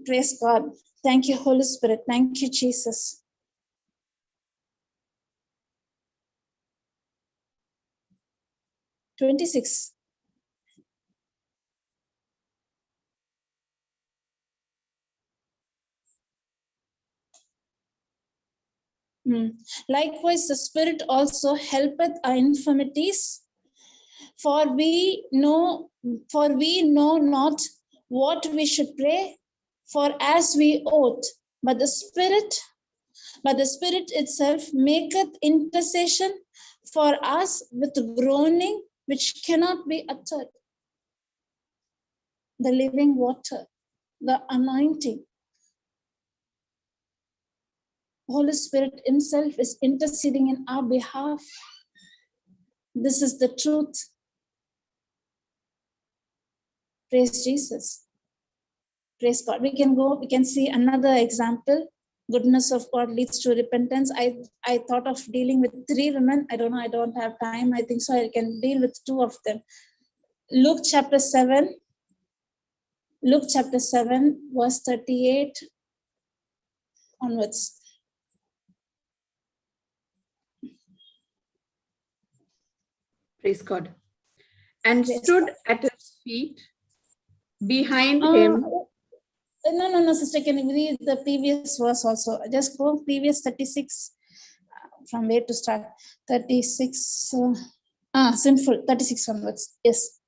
praise God. Thank you, Holy Spirit. Thank you, Jesus. (26) Likewise, the Spirit also helpeth our infirmities, for we know not what we should pray for as we ought, but the Spirit itself maketh intercession for us with groaning which cannot be uttered. The living water, the anointing. Holy Spirit himself is interceding in our behalf. This is the truth. Praise Jesus. Praise God. We can see another example. goodness of God leads to repentance. I thought of dealing with 3 women. I don't know, I don't have time. I think so I can deal with 2 of them. Luke chapter 7, verse 38 onwards. Praise God. And Praise stood God. at his feet behind him. No, sister, can you read the previous verse also? Just go previous 36, from where to start? 36, sinful, 36 onwards. Yes.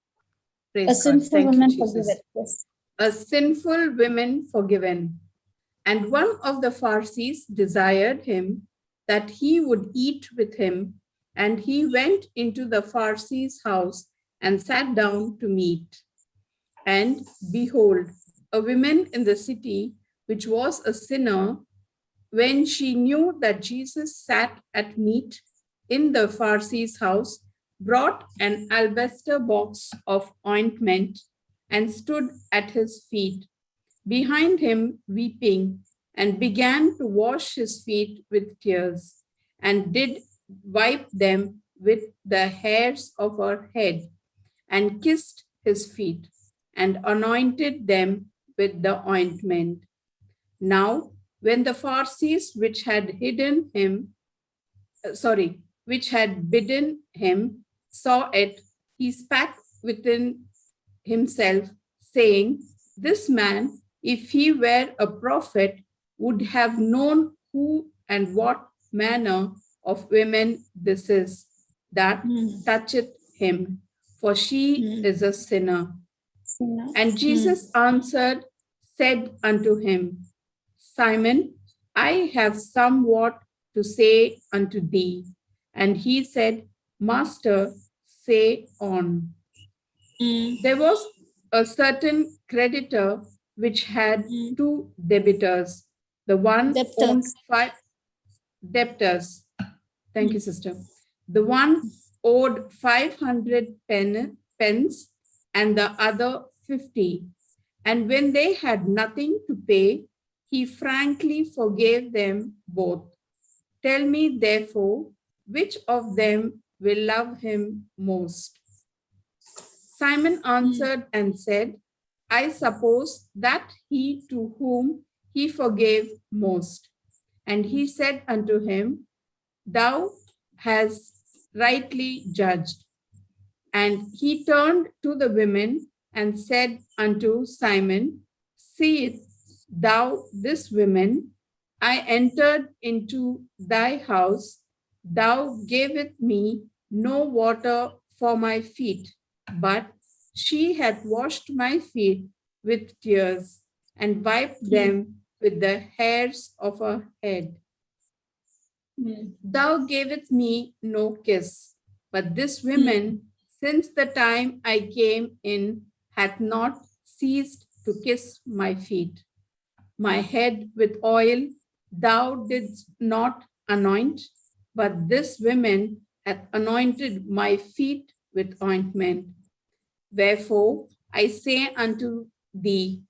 Praise A God. sinful Thank you, woman Jesus. forgiven. Yes. A sinful woman forgiven. And one of the Pharisees desired him that he would eat with him. And he went into the Pharisee's house and sat down to meat. And behold, a woman in the city, which was a sinner, when she knew that Jesus sat at meat in the Pharisee's house, brought an alabaster box of ointment and stood at his feet, behind him weeping, and began to wash his feet with tears, and did wipe them with the hairs of her head, and kissed his feet, and anointed them with the ointment. Now, when the Pharisees which had bidden him, saw it, he spat within himself, saying, "This man, if he were a prophet, would have known who and what manner of women this is that toucheth him, for she is a sinner." And Jesus answered, said unto him, "Simon, I have somewhat to say unto thee." And he said, "Master, say on." There was a certain creditor which had 2 debtors. The one owned 5 debtors. Thank you, sister. The one owed 500 pence and the other 50. And when they had nothing to pay, he frankly forgave them both. Tell me, therefore, which of them will love him most? Simon answered and said, I suppose that he to whom he forgave most. And he said unto him, Thou hast rightly judged. And he turned to the women and said unto Simon, Seest thou this woman? I entered into thy house. Thou gavest me no water for my feet, but she hath washed my feet with tears and wiped them with the hairs of her head. Thou gavest me no kiss, but this woman, since the time I came in, hath not ceased to kiss my feet. My head with oil thou didst not anoint, but this woman hath anointed my feet with ointment. Wherefore I say unto thee,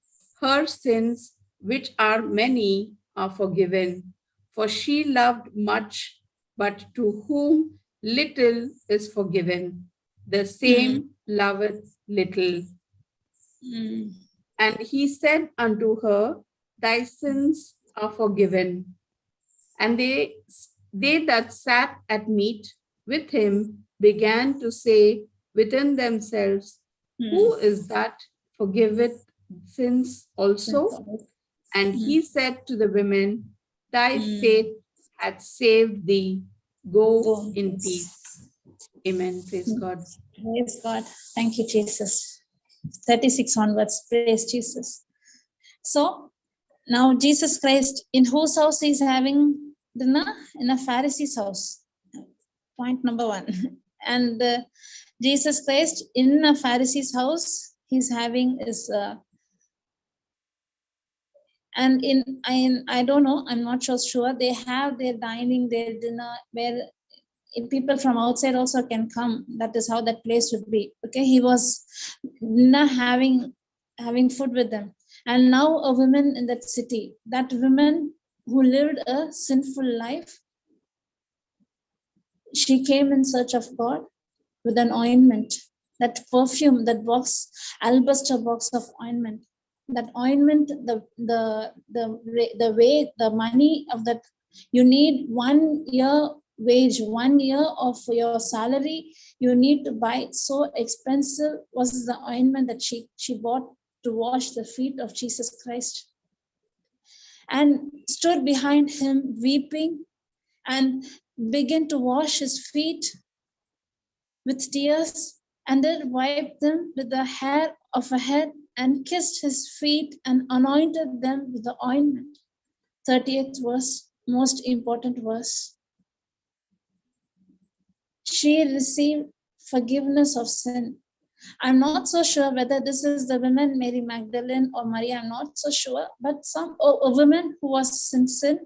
her sins, which are many, are forgiven. For she loved much, but to whom little is forgiven, the same loveth little. And he said unto her, Thy sins are forgiven. And they that sat at meat with him began to say within themselves, Who is that forgiveth sins also? And he said to the women, Thy faith hath saved thee. Go in peace. Amen. Praise God. Praise God. Thank you, Jesus. 36 onwards. Praise Jesus. So now Jesus Christ, in whose house he is having dinner? In a Pharisee's house. Point number 1. And Jesus Christ in a Pharisee's house, he's having is and I don't know, I'm not sure. They have their dining, their dinner, where people from outside also can come. That is how that place would be. Okay, he was not having food with them. And now a woman in that city, that woman who lived a sinful life, she came in search of God with an ointment, that perfume, that box, alabaster box of ointment. That ointment, the way, the money of that, you need 1 year wage, 1 year of your salary, you need to buy it. So expensive was the ointment that she bought to wash the feet of Jesus Christ, and stood behind him weeping and began to wash his feet with tears, and then wiped them with the hair of a head, and kissed his feet and anointed them with the ointment. 30th verse, most important verse. She received forgiveness of sin. I'm not so sure whether this is the woman Mary Magdalene or Maria, I'm not so sure, but a woman who was in sin,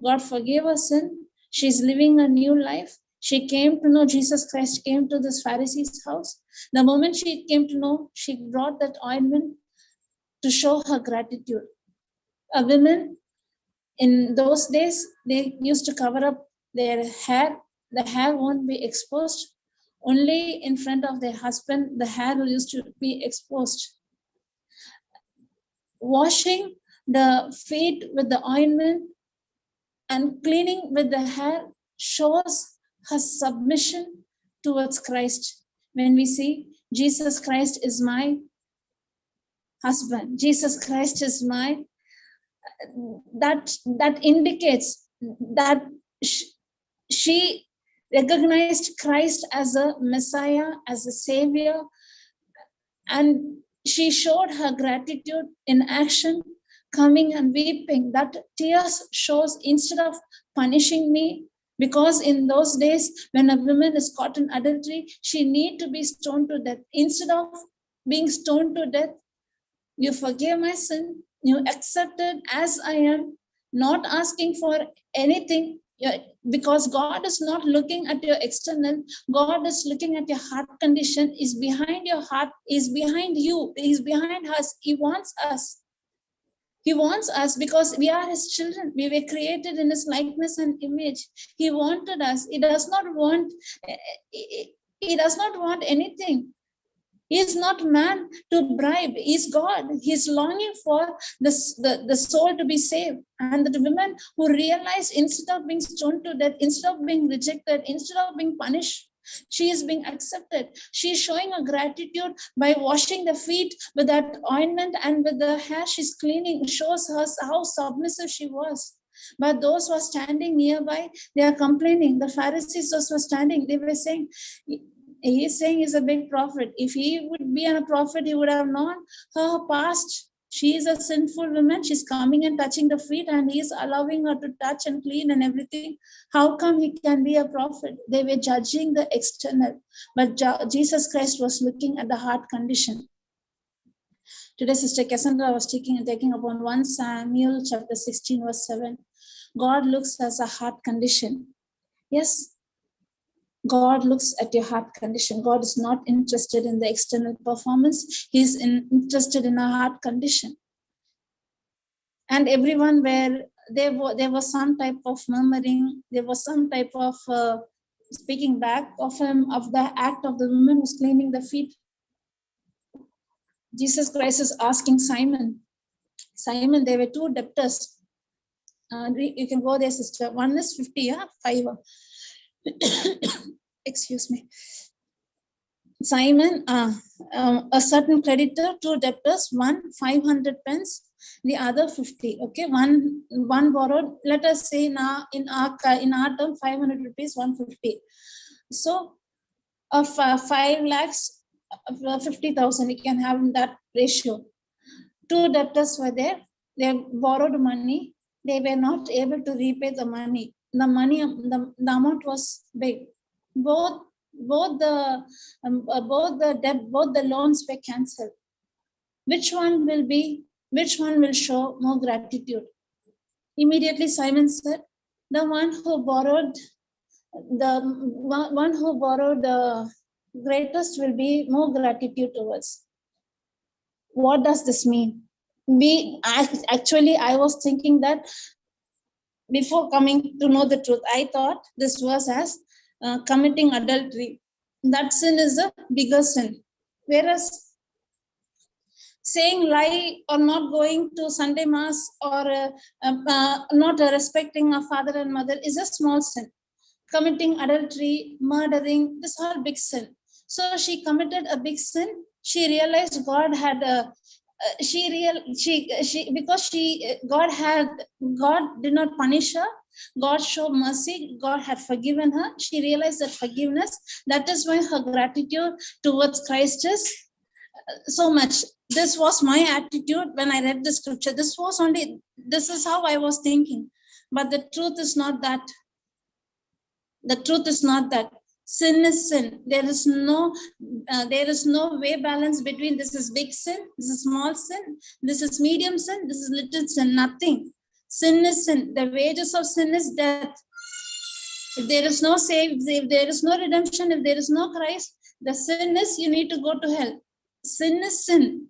God forgave her sin. She's living a new life. She came to know Jesus Christ, came to this Pharisee's house. The moment she came to know, she brought that ointment to show her gratitude. A woman in those days, they used to cover up their hair. The hair won't be exposed. Only in front of their husband, the hair used to be exposed. Washing the feet with the ointment and cleaning with the hair shows her submission towards Christ. When we see Jesus Christ is my husband, Jesus Christ is my, that indicates that she recognized Christ as a Messiah, as a Savior, and she showed her gratitude in action, coming and weeping. That tears shows, instead of punishing me, because in those days when a woman is caught in adultery, she need to be stoned to death. Instead of being stoned to death, you forgave my sin, you accepted as I am, not asking for anything, because God is not looking at your external, God is looking at your heart condition, is behind your heart, is behind you, is behind us. He wants us. He wants us because we are his children. We were created in his likeness and image. He wanted us. He does not want anything. He is not man to bribe. He is God. He is longing for the soul to be saved. And the women who realized, instead of being stoned to death, instead of being rejected, instead of being punished, she is being accepted. She is showing a gratitude by washing the feet with that ointment, and with the hair she's cleaning, shows her how submissive she was. But those who are standing nearby, they are complaining. The Pharisees, those who are standing, they were saying, he's saying he's a big prophet. If he would be a prophet, he would have known her past. She is a sinful woman. She's coming and touching the feet, and he's allowing her to touch and clean and everything. How come he can be a prophet? They were judging the external, but Jesus Christ was looking at the heart condition. Today, Sister Cassandra was taking upon 1 Samuel chapter 16, verse 7. God looks at a heart condition. Yes, God looks at your heart condition. God is not interested in the external performance. He's interested in a heart condition. And everyone there was some type of murmuring. There was some type of speaking back of him, of the act of the woman who's cleaning the feet. Jesus Christ is asking Simon, there were two debtors. You can go there, sister. One is 50, 5. Excuse me. Simon, a certain creditor, two debtors, one 500 pence, the other 50. Okay, one borrowed. Let us say now in our term 500 rupees, 150. So of 5 lakhs, 50,000, you can have in that ratio. Two debtors were there. They borrowed money. They were not able to repay the money. The amount was big. Both the loans were cancelled. Which one will show more gratitude? Immediately Simon said, the one who borrowed the greatest will be more gratitude towards. What does this mean? I was thinking that before coming to know the truth, I thought this was as committing adultery. That sin is a bigger sin. Whereas saying lie or not going to Sunday mass or not respecting our father and mother is a small sin. Committing adultery, murdering, this are big sin. So she committed a big sin. She realized God had a God did not punish her. God showed mercy. God had forgiven her. She realized that forgiveness. That is why her gratitude towards Christ is so much. This was my attitude when I read the scripture. This is how I was thinking. But the truth is not that. The truth is not that. Sin is sin. There is no way balance between this is big sin, this is small sin, this is medium sin, this is little sin. Nothing. Sin is sin. The wages of sin is death. If there is no save, if there is no redemption, if there is no Christ, the sin is you need to go to hell. Sin is sin.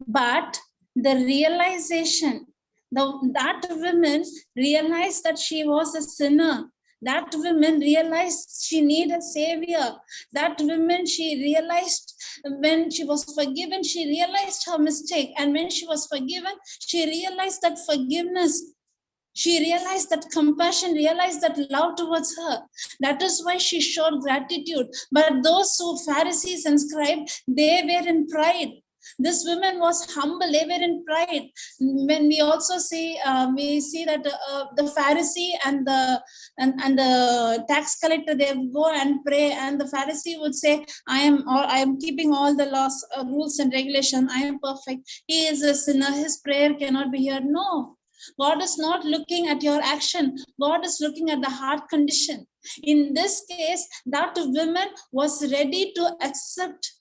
But the realization, that woman realized that she was a sinner. That woman realized she needed a savior. That woman, she realized when she was forgiven, she realized her mistake. And when she was forgiven, she realized that forgiveness. She realized that compassion, realized that love towards her. That is why she showed gratitude. But those who Pharisees and scribes, they were in pride. This woman was humble, they were in pride. When we also see, we see that the Pharisee and the tax collector, they go and pray, and the Pharisee would say, I am keeping all the laws, rules and regulations. I am perfect. He is a sinner. His prayer cannot be heard. No. God is not looking at your action. God is looking at the heart condition. In this case, that woman was ready to accept.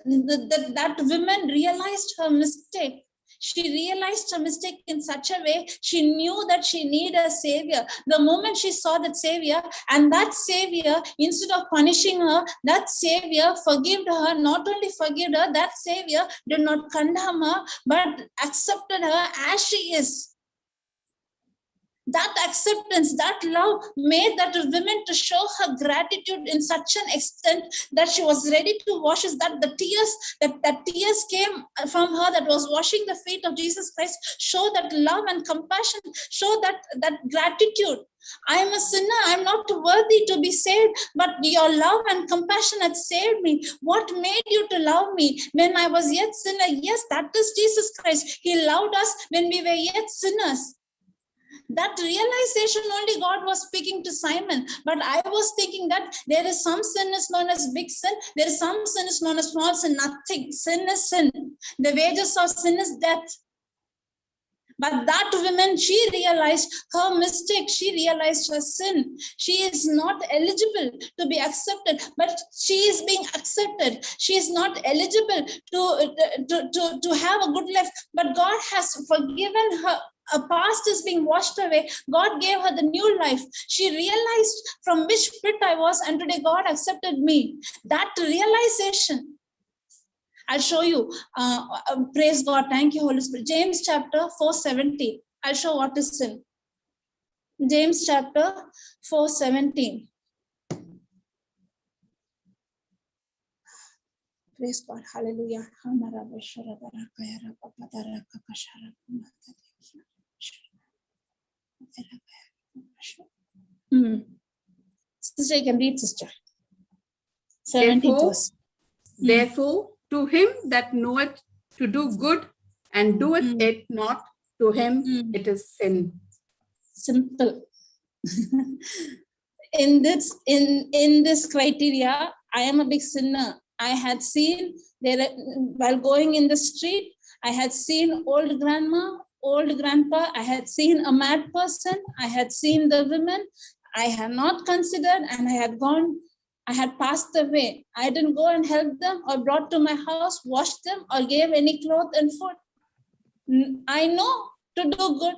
That woman realized her mistake. She realized her mistake in such a way, she knew that she needed a savior. The moment she saw that savior, and that savior, instead of punishing her, that savior forgave her. Not only forgave her, that savior did not condemn her, but accepted her as she is. That acceptance, that love made that woman to show her gratitude in such an extent that she was ready to wash us, that the tears came from her, that was washing the feet of Jesus Christ. Show that love and compassion, show that gratitude. I am a sinner, I am not worthy to be saved, but your love and compassion had saved me. What made you to love me when I was yet sinner? Yes, that is Jesus Christ. He loved us when we were yet sinners. That realization only God was speaking to Simon. But I was thinking that there is some sin is known as big sin. There is some sin is known as small sin. Nothing. Sin is sin. The wages of sin is death. But that woman, she realized her mistake. She realized her sin. She is not eligible to be accepted, but she is being accepted. She is not eligible to have a good life, but God has forgiven her. A past is being washed away. God gave her the new life. She realized from which pit I was, and today God accepted me. That realization, I'll show you. Praise God. Thank you, Holy Spirit. James chapter 4:17. I'll show what is sin. James chapter 4:17. Praise God. Hallelujah. Sister, you can read, sister. 17th verse. Therefore, to him that knoweth to do good and doeth it not, to him it is sin. Simple. In this criteria, I am a big sinner. I had seen there while going in the street, I had seen old grandma, old grandpa, I had seen a mad person, I had seen the women, I had not considered, and I had passed away. I didn't go and help them or brought to my house, washed them, or gave any cloth and food. I know to do good.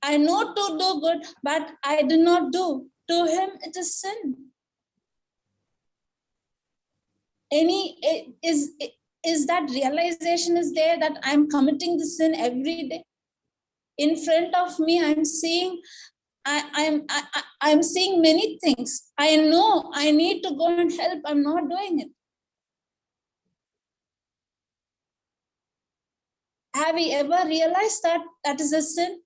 I know to do good, but I do not do. To him, it is sin. Is that realization is there that I'm committing the sin every day? In front of me, I'm seeing I'm seeing many things. I know I need to go and help. I'm not doing it. Have we ever realized that that is a sin?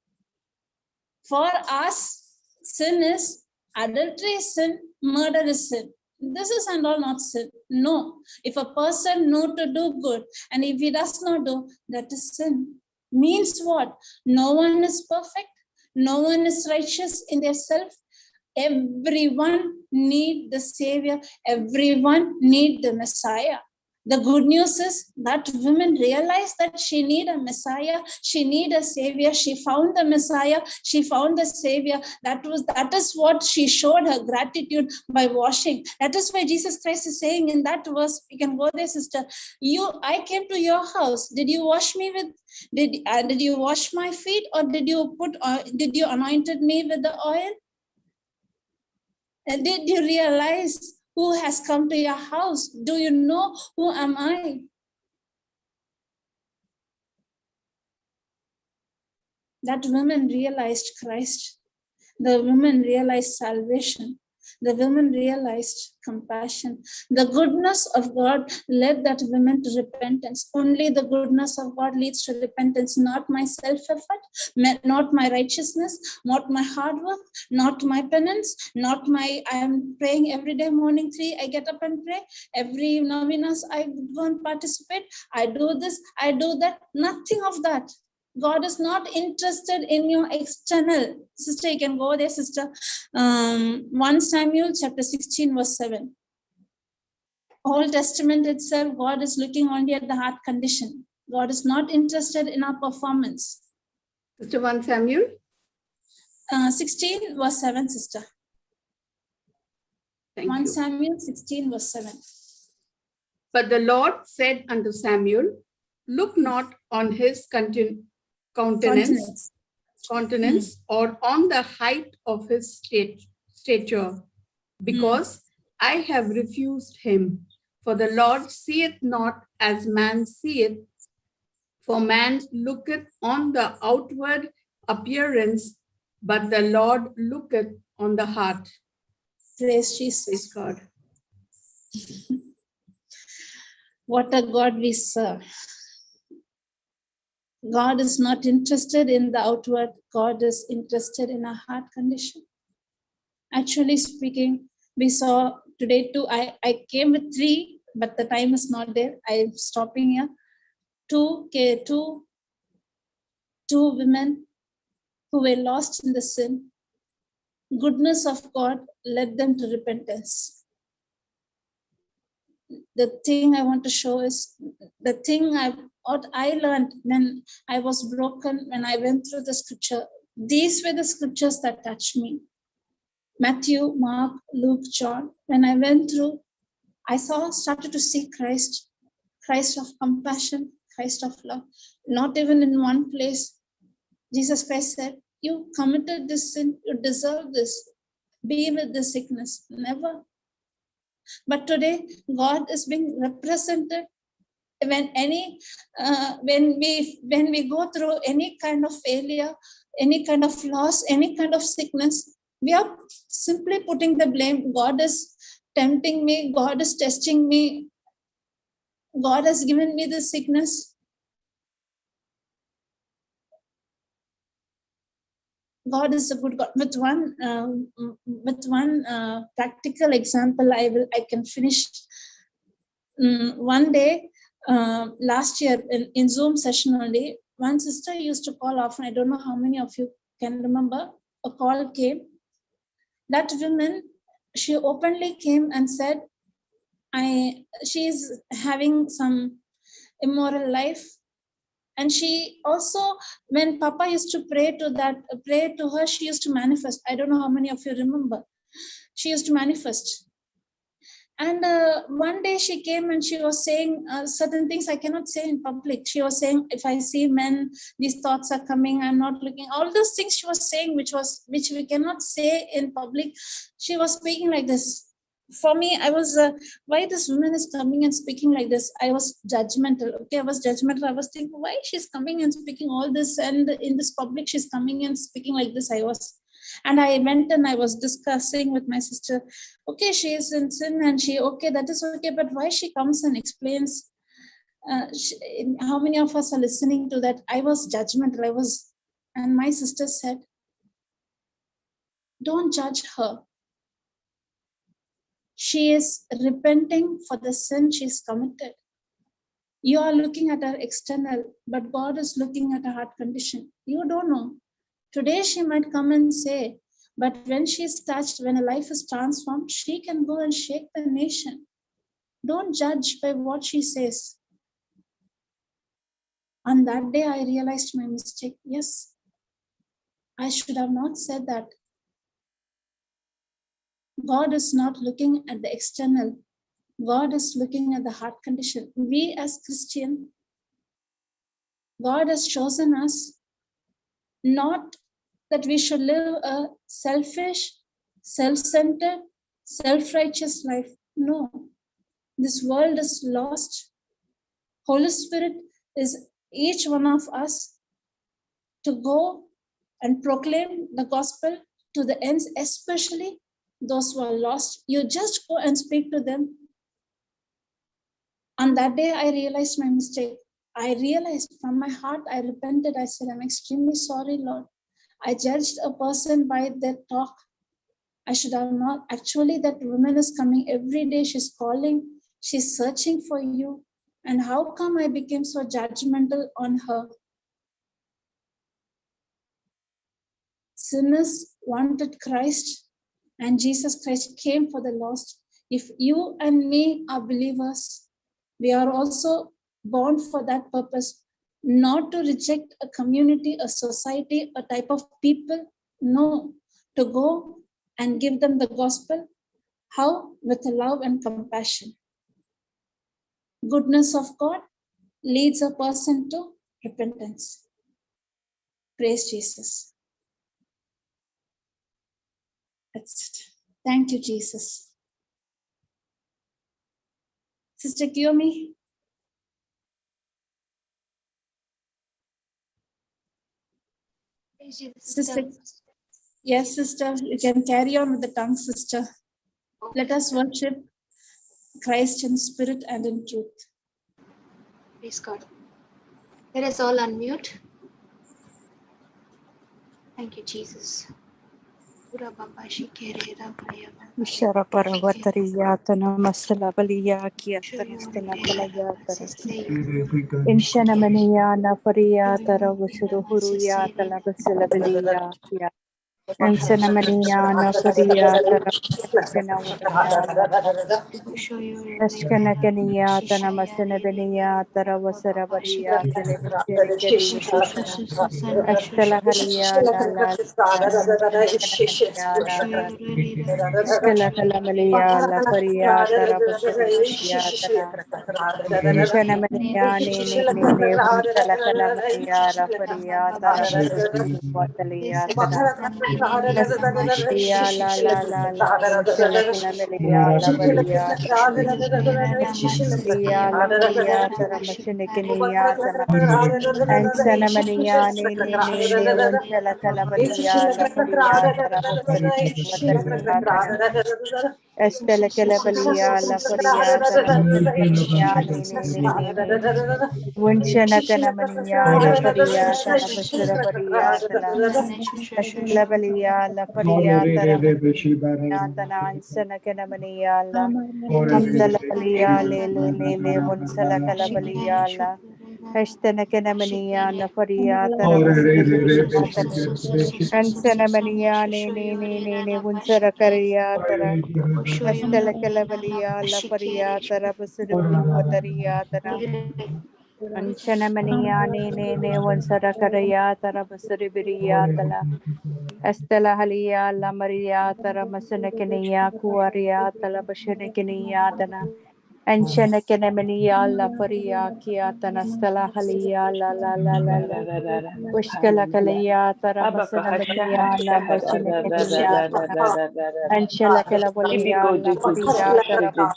For us, sin is adultery is sin, murder is sin. This is and all not sin. No. If a person know to do good and if he does not do, that is sin. Means what? No one is perfect. No one is righteous in their self. Everyone need the Savior. Everyone need the Messiah. The good news is that women realized that she need a Messiah, she need a Savior. She found the Messiah, she found the Savior. That is what she showed her gratitude by washing. That is why Jesus Christ is saying in that verse, you can go there, sister. I came to your house. Did you wash me with? Did you wash my feet, or did you anointed me with the oil? And did you realize who has come to your house? Do you know who am I? That woman realized Christ. The woman realized salvation. The woman realized compassion. The goodness of God led that woman to repentance. Only the goodness of God leads to repentance, not my self-effort, not my righteousness, not my hard work, not my penance, not my, I am praying every day, morning 3, I get up and pray. Every novenas, I go and participate. I do this, I do that. Nothing of that. God is not interested in your external. Sister, you can go there, sister. 1 Samuel chapter 16, verse 7. Old Testament itself, God is looking only at the heart condition. God is not interested in our performance. Sister 1 Samuel? 16, verse 7, sister. Thank 1 you. Samuel 16, verse 7. But the Lord said unto Samuel, look not on his countenance or on the height of his stature, because I have refused him. For the Lord seeth not as man seeth, for man looketh on the outward appearance, but the Lord looketh on the heart. Praise Jesus. Praise God. What a God we serve. God is not interested in the outward. God is interested in our heart condition. Actually speaking, we saw today too, I came with 3, but the time is not there. I'm stopping here. Two women who were lost in the sin. Goodness of God led them to repentance. The thing I want to show is what I learned when I was broken, when I went through the scripture. These were the scriptures that touched me. Matthew, Mark, Luke, John. When I went through, I started to see Christ of compassion, Christ of love. Not even in one place, Jesus Christ said, you committed this sin, you deserve this. Be with the sickness. Never. But today, God is being represented. When we go through any kind of failure, any kind of loss, any kind of sickness, we are simply putting the blame. God is tempting me. God is testing me. God has given me the sickness. God is a good God. With one practical example, I can finish. One day, last year in Zoom session only, one sister used to call often. I don't know how many of you can remember. A call came. That woman, she openly came and said, she is having some immoral life. And she also, when Papa used to pray to her, she used to manifest. I don't know how many of you remember. She used to manifest. And one day she came and she was saying certain things I cannot say in public. She was saying, if I see men, these thoughts are coming, I'm not looking. All those things she was saying, which we cannot say in public. She was speaking like this. for me, I was, why this woman is coming and speaking like this? I was judgmental. Okay, I was judgmental. I was thinking, why she's coming and speaking all this, and in this public, she's coming and speaking like this. And I went and I was discussing with my sister. Okay, she is in sin, and okay, that is okay. But why she comes and explains? How many of us are listening to that? I was judgmental. And my sister said, don't judge her. She is repenting for the sin she's committed. You are looking at her external, but God is looking at her heart condition. You don't know. Today she might come and say, but when she's touched, when her life is transformed, she can go and shake the nation. Don't judge by what she says. On that day, I realized my mistake. Yes, I should have not said that. God is not looking at the external. God is looking at the heart condition. We as Christian, God has chosen us not that we should live a selfish, self-centered, self-righteous life. No, this world is lost. Holy Spirit is each one of us to go and proclaim the gospel to the ends, especially those who are lost. You just go and speak to them. On that day, I realized my mistake. I realized from my heart, I repented. I said, I'm extremely sorry, Lord. I judged a person by their talk. I should have not. Actually, that woman is coming every day. She's calling. She's searching for you. And how come I became so judgmental on her? Sinners wanted Christ, and Jesus Christ came for the lost. If you and me are believers, we are also born for that purpose, not to reject a community, a society, a type of people. No, to go and give them the gospel. How? With love and compassion. Goodness of God leads a person to repentance. Praise Jesus. That's it. Thank you, Jesus. Sister Kiyomi. Praise Jesus, Sister, sister. yes, sister, you can carry on with the tongue, sister. Let us worship Christ in spirit and in truth. Praise God. Let us all unmute. Thank you, Jesus. Ishara Paravatariatana Masala Balia Kiatana Stella Kalayatara Inshana Maniana Pariatara Vasuru Huruyatala Basila Balia Kia Insana Maniana Pariatara Ashkana Kaniatana Masana Beniatara Vasara Baria Kiri Astela Halia La Stella Kalamalia, La Faria, Tarabasya, Inshanamania, Unsala Kalamalia, La Faria, Tarabasya, Watalia, Nastasia, La, Unsala Kalamalia, La Faria, Nastasia, La Faria, Taramashinikia, and Sanamania, Unsala Kalamalia, La Faria, Tarabasya, Watalia, Estela Calabalia, La Faria, Winchana Canamania, La Faria, Tarabasura Faria, Estela Balia, La Faria, Tarabasura, Tanansana Canamania, La Amdalalia, Lele, Winsala Calabalia, La Estela Canamania, La Faria, Tarabasura. And Sanamania, Winsara Caria, Estela Calavalia, La Faria, Tarabasuru, Wataria, Tara, and Shanamania, Winsara Caria, Tarabasuri Biria, Tala, Estela Halia, La Maria, Taramasanakinia, Kuaria, Talabashanikinia, Tana, Enshene kenemenia la faria kia tanastala halia la la la la la. Ushkala kalia tara masana menia la bashine kenia tara. Enshela kalabalia la faria tara.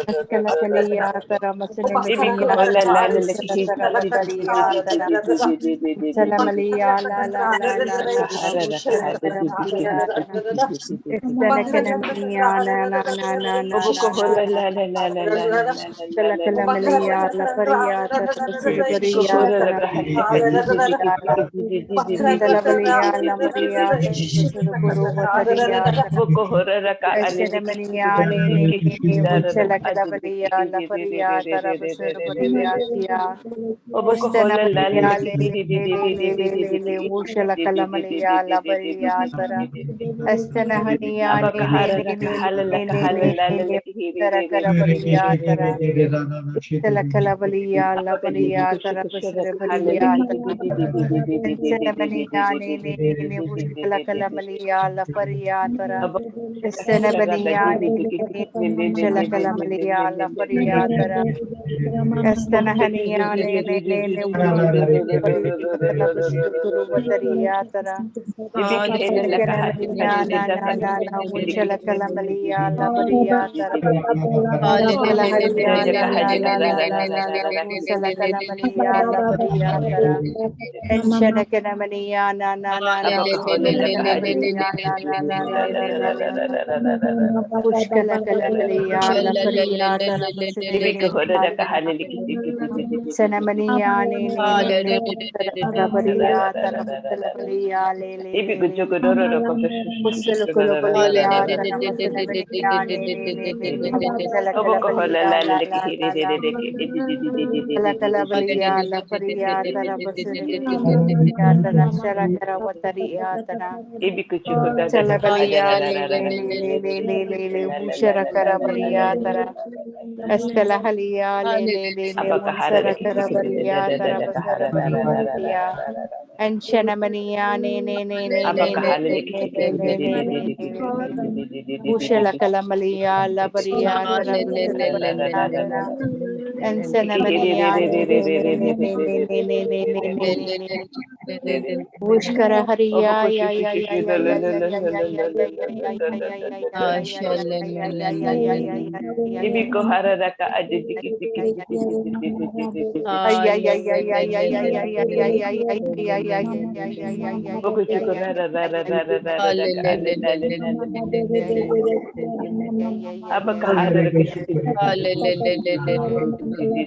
Ushkala kalia tara masana menia tara. Ushkala tara bataria tara. Salamalia la la la la la la. Ushkala tara maria tara. Istana kenemenia na na na na na na na na. Kala kala Malia, la Faria, Tarabasiria, Tarabasiria, Stella Malia, la Maria, Tarabasuru, Vataria, Estenemania, Muchela Calavaria, la Faria, Tarabasuru, Varia, Kia, Estena Malia, le, Muchela Calamalia, la Varia, Tara, Estena Hania, ne, Tara Caravaria, Tara. Istela Calavaria, la Varia, Tarabasura Varia, Ensenemania, ne, Mushkela Calamalia, la Faria, Tara, Estenebania, ne, Mushkela Calamalia, la Faria, Tara, Estenahania, ne, Mushkela Vataria, Tara, Estenekenia, na, Mushkela Calamalia, la Varia, Tara, Estela Haria, la, Musala Calamalia, la Varia, Tara, Enshana Canamalia, na, Mushkela Calamalia, la, Pushkala Calamalia, la Faria, Tara, Pasinania, Sanamania, ne, Musala Tara, Musala le, Pusala Colobalia, Tara, Masanamania, ne, Musala Calabalia, la. La Calavaria, la Faria, Tarabasiria, Tana, Sharakara, Wataria, Tana, Salavalia, le, Musharakara, Varia, Tara, Estela Halia, le, Musarakara, Varia, Tarabasara, Varia, and Shanamania, Mushala Calamalia, la Varia, Tarabasara, Varia, and Sanamania, Ushkara Haria,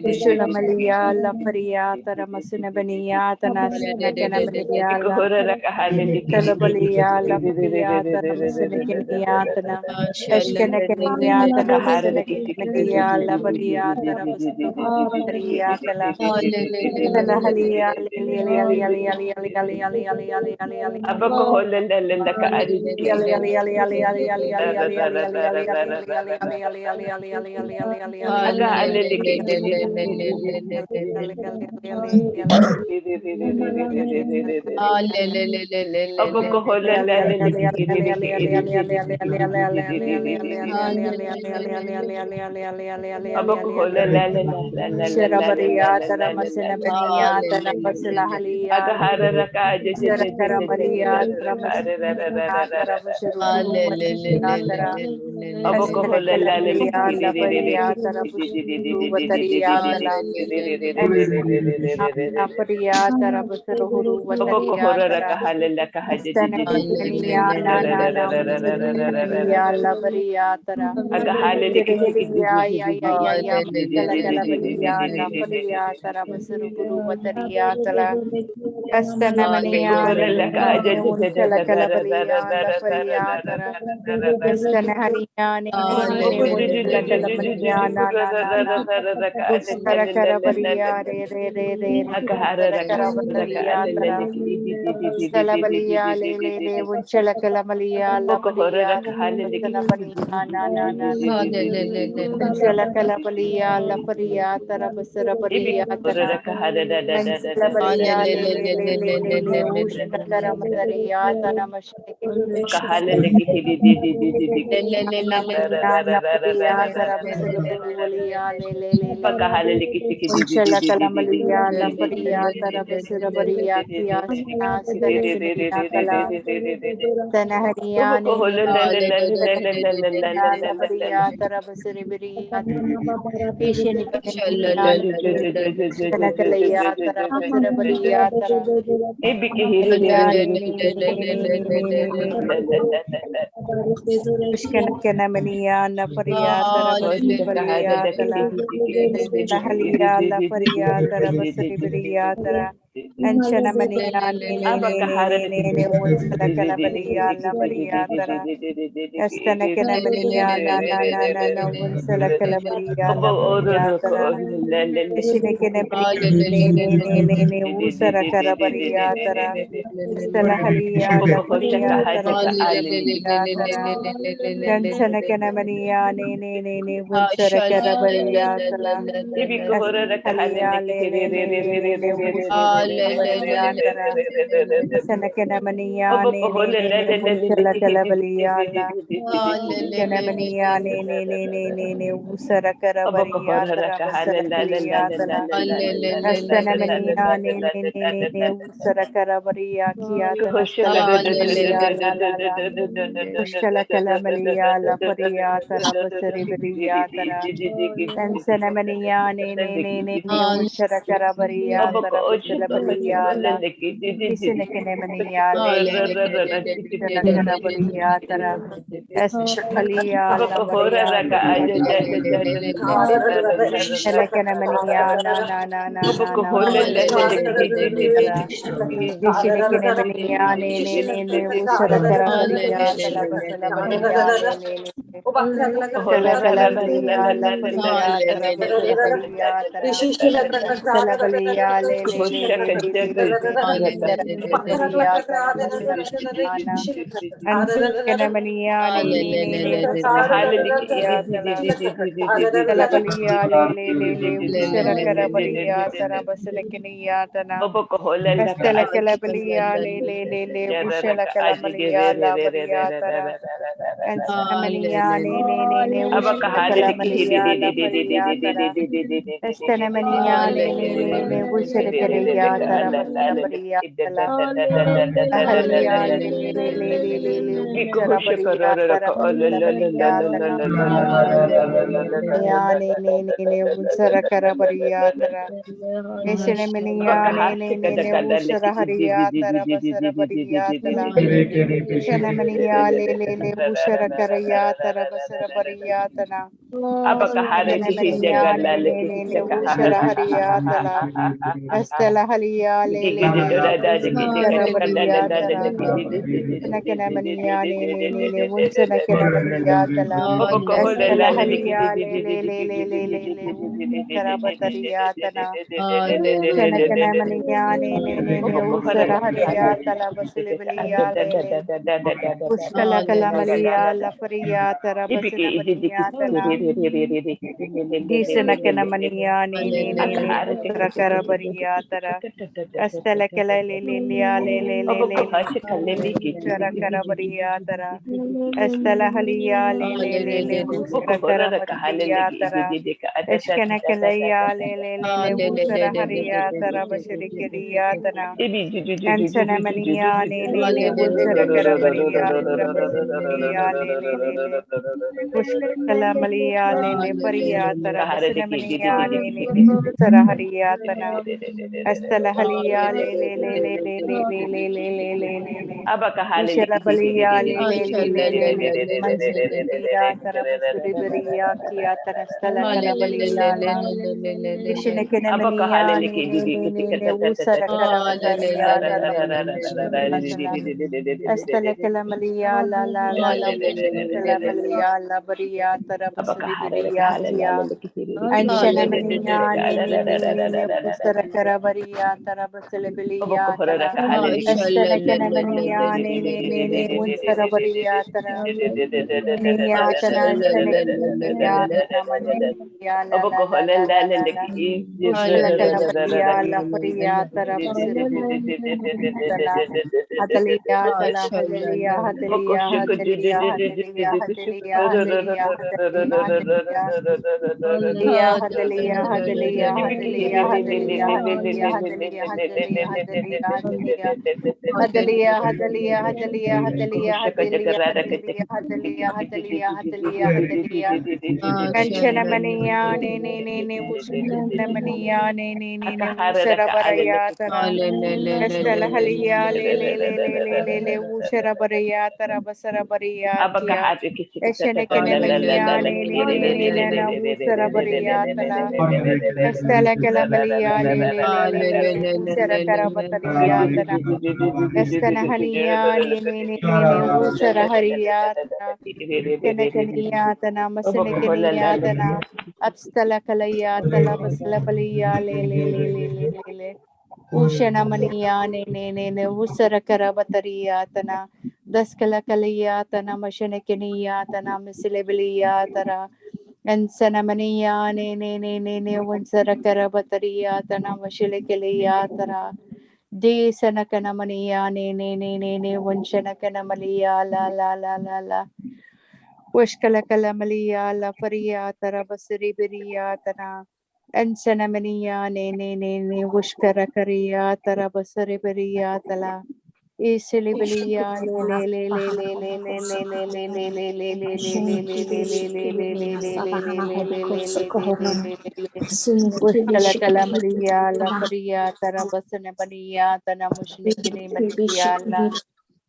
Ushulamalia, la Faria, Taramasinabalia, Tanasinakanamalia, la Talabalia, la Faria, Taramasinakinia, Eshkanakania, Taramasinakia, la Varia, Tarabasuria, Tala. Talahalia, Sherabaria, Taramasina Benia, Tarapasila Sharakara Maria, Taramasina, Tarabashuru, Vatara, Estelekala Maria, La Maria, Tarabashuru, Vataria, Tala, and Naparia, Tarabashuru, Vataria, Tara, Estanania, Nana, Maria, La Maria, Tara, ya, Telekala Maria, La Maria, Tarabashuru, Vataria, Tala. Estanamania, Munsala Calabria, La Faria, Tara, Estanahania, Munsala Calabria, na, Ushara Carabaria, Munsala Carabaria, Tara, Salabalia le Wunchala Calamalia Labadia Salabania na Wunchala Calabalia Lafaria Tarabasarabaria Salabalia le Wunchala Caramadaria Tanamashiki Lafaria Tarabasarabalia Unchala Calamalia Lafaria Tarabasarabaria Kiasana Stalicinia Kala Tanahania Labaria Tarabasiribiria Ishinikia Sanakalaya Tarabasirabaria Pushkanamania Nafaria Tarabasiribaria Tala Nahalia Lafaria Tarabasiribiria Tara and Shanamania Unsala Calabalia Labaria Tara Estanakanamania Nana Unsala Calabalia Labaria Tara Ishinakanamania Usara Carabaria Tara Estalahalia Lafaria Tarabasirabaria Tara Ganchanakanamania Unsara Carabaria Tala Halia le Sanakanamania Unsala Calabalia Kanamania Usara Carabaria Tarabasarabaria Tala Astanamania Usara Carabaria Kiatana Stalabaria La Ushkala Calamalia La Faria Tarabasaribaria Tara and Sanamania Ushara Carabaria Tarabasalabaria La Isinakanamania Ushara Carabaria Tara Estakalia La Maria Telekanamania na Ishinakanamania Usara Carabaria Talabasalabaria Talakalabaria La Faria Tarabasalabaria Salabalia Faria Tarabasalabaria Ansakanamania Talabalia Usara Carabaria Tarabasalakia Tana Estela Calabalia Ushela Calamalia Labaria Tara and Sanamania Ushela Calamalia Labaria Tara Estanamania Ushela Caria Tarabasalabaria Tala Ahalia Usharabaria Tarabasalabaria Tana Unsara Carabaria Tara Eshenemania Usara Haria Tarabasarabaria Tala Shenemania Ushara Caraya Tarabasarabaria Tana Eshenemania Ushara Haria Tala Estela Halia Usharabaria Tara Sanakanamania Unsanakanamania Tala Estela Halia Tarabataria Tana Shanakanamania Usara Haria Talabasilibilia Pushkala Kalamalia Lafaria Tarabasinabaria Tana Isanakanamania Usara Karabaria Tara Estela Kalalilia Usara Karabaria Tara Estela Halia Usara Karabaria Tara Eshkanakalaya Usara Haria Tarabashirikiria Tana and Sanamania Usara Karabaria Tarabashirikiria Pushkalamalia Paria Tarabasinamania Usara Haria Tana Estela Halia Ishalabalia Mansalia Tarabasuribiria Kia Tanastala Calabalia Ishinakanamania Usara Karamataria Estela Calamalia La Calamalia La Baria Tarabas Ushana maniyane ne usara karabatariyatana daskala kaliyatana mashane keniyatana misilabiliyatara and sanamaniya ne unsara karabatariyatana mashile keliyatara de sanakana maniya ne unshana kanamaliya la Washkala kalamaliya la fariyatara basiri biriyatana and sanamaniya ne wushkara kariya tara basari biriya tala isilibiliya wushkala kalamaliya la fariya tara basana baniya tana mushnikini maliya la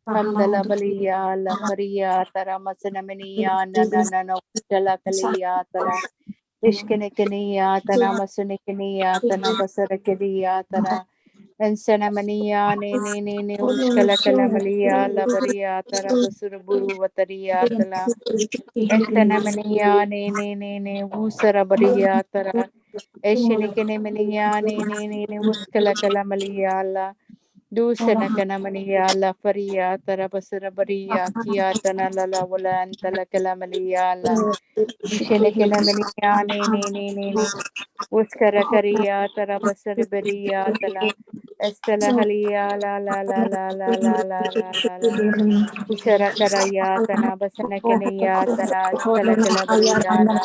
Hamdala baliya la fariya tara masana maniya na wushkala kaliya tala Ishkene keniya tana masune keniya tana basara keniya tana ensana maniya ne ushkala kalamaliya la bariya tara basura buru watariya tala estana maniya ne usara bariya tara eshine kene maniya ne ushkala kalamaliya la Dushana kanamaniya la fariya tara basara bariya kiya tana la wala antala kalamaliya la Ishene kanamaniya ne Uskara kariya tara basara bariya tala estala haliya la Ushara karaya tana basana kaniya tana estala kalabariya la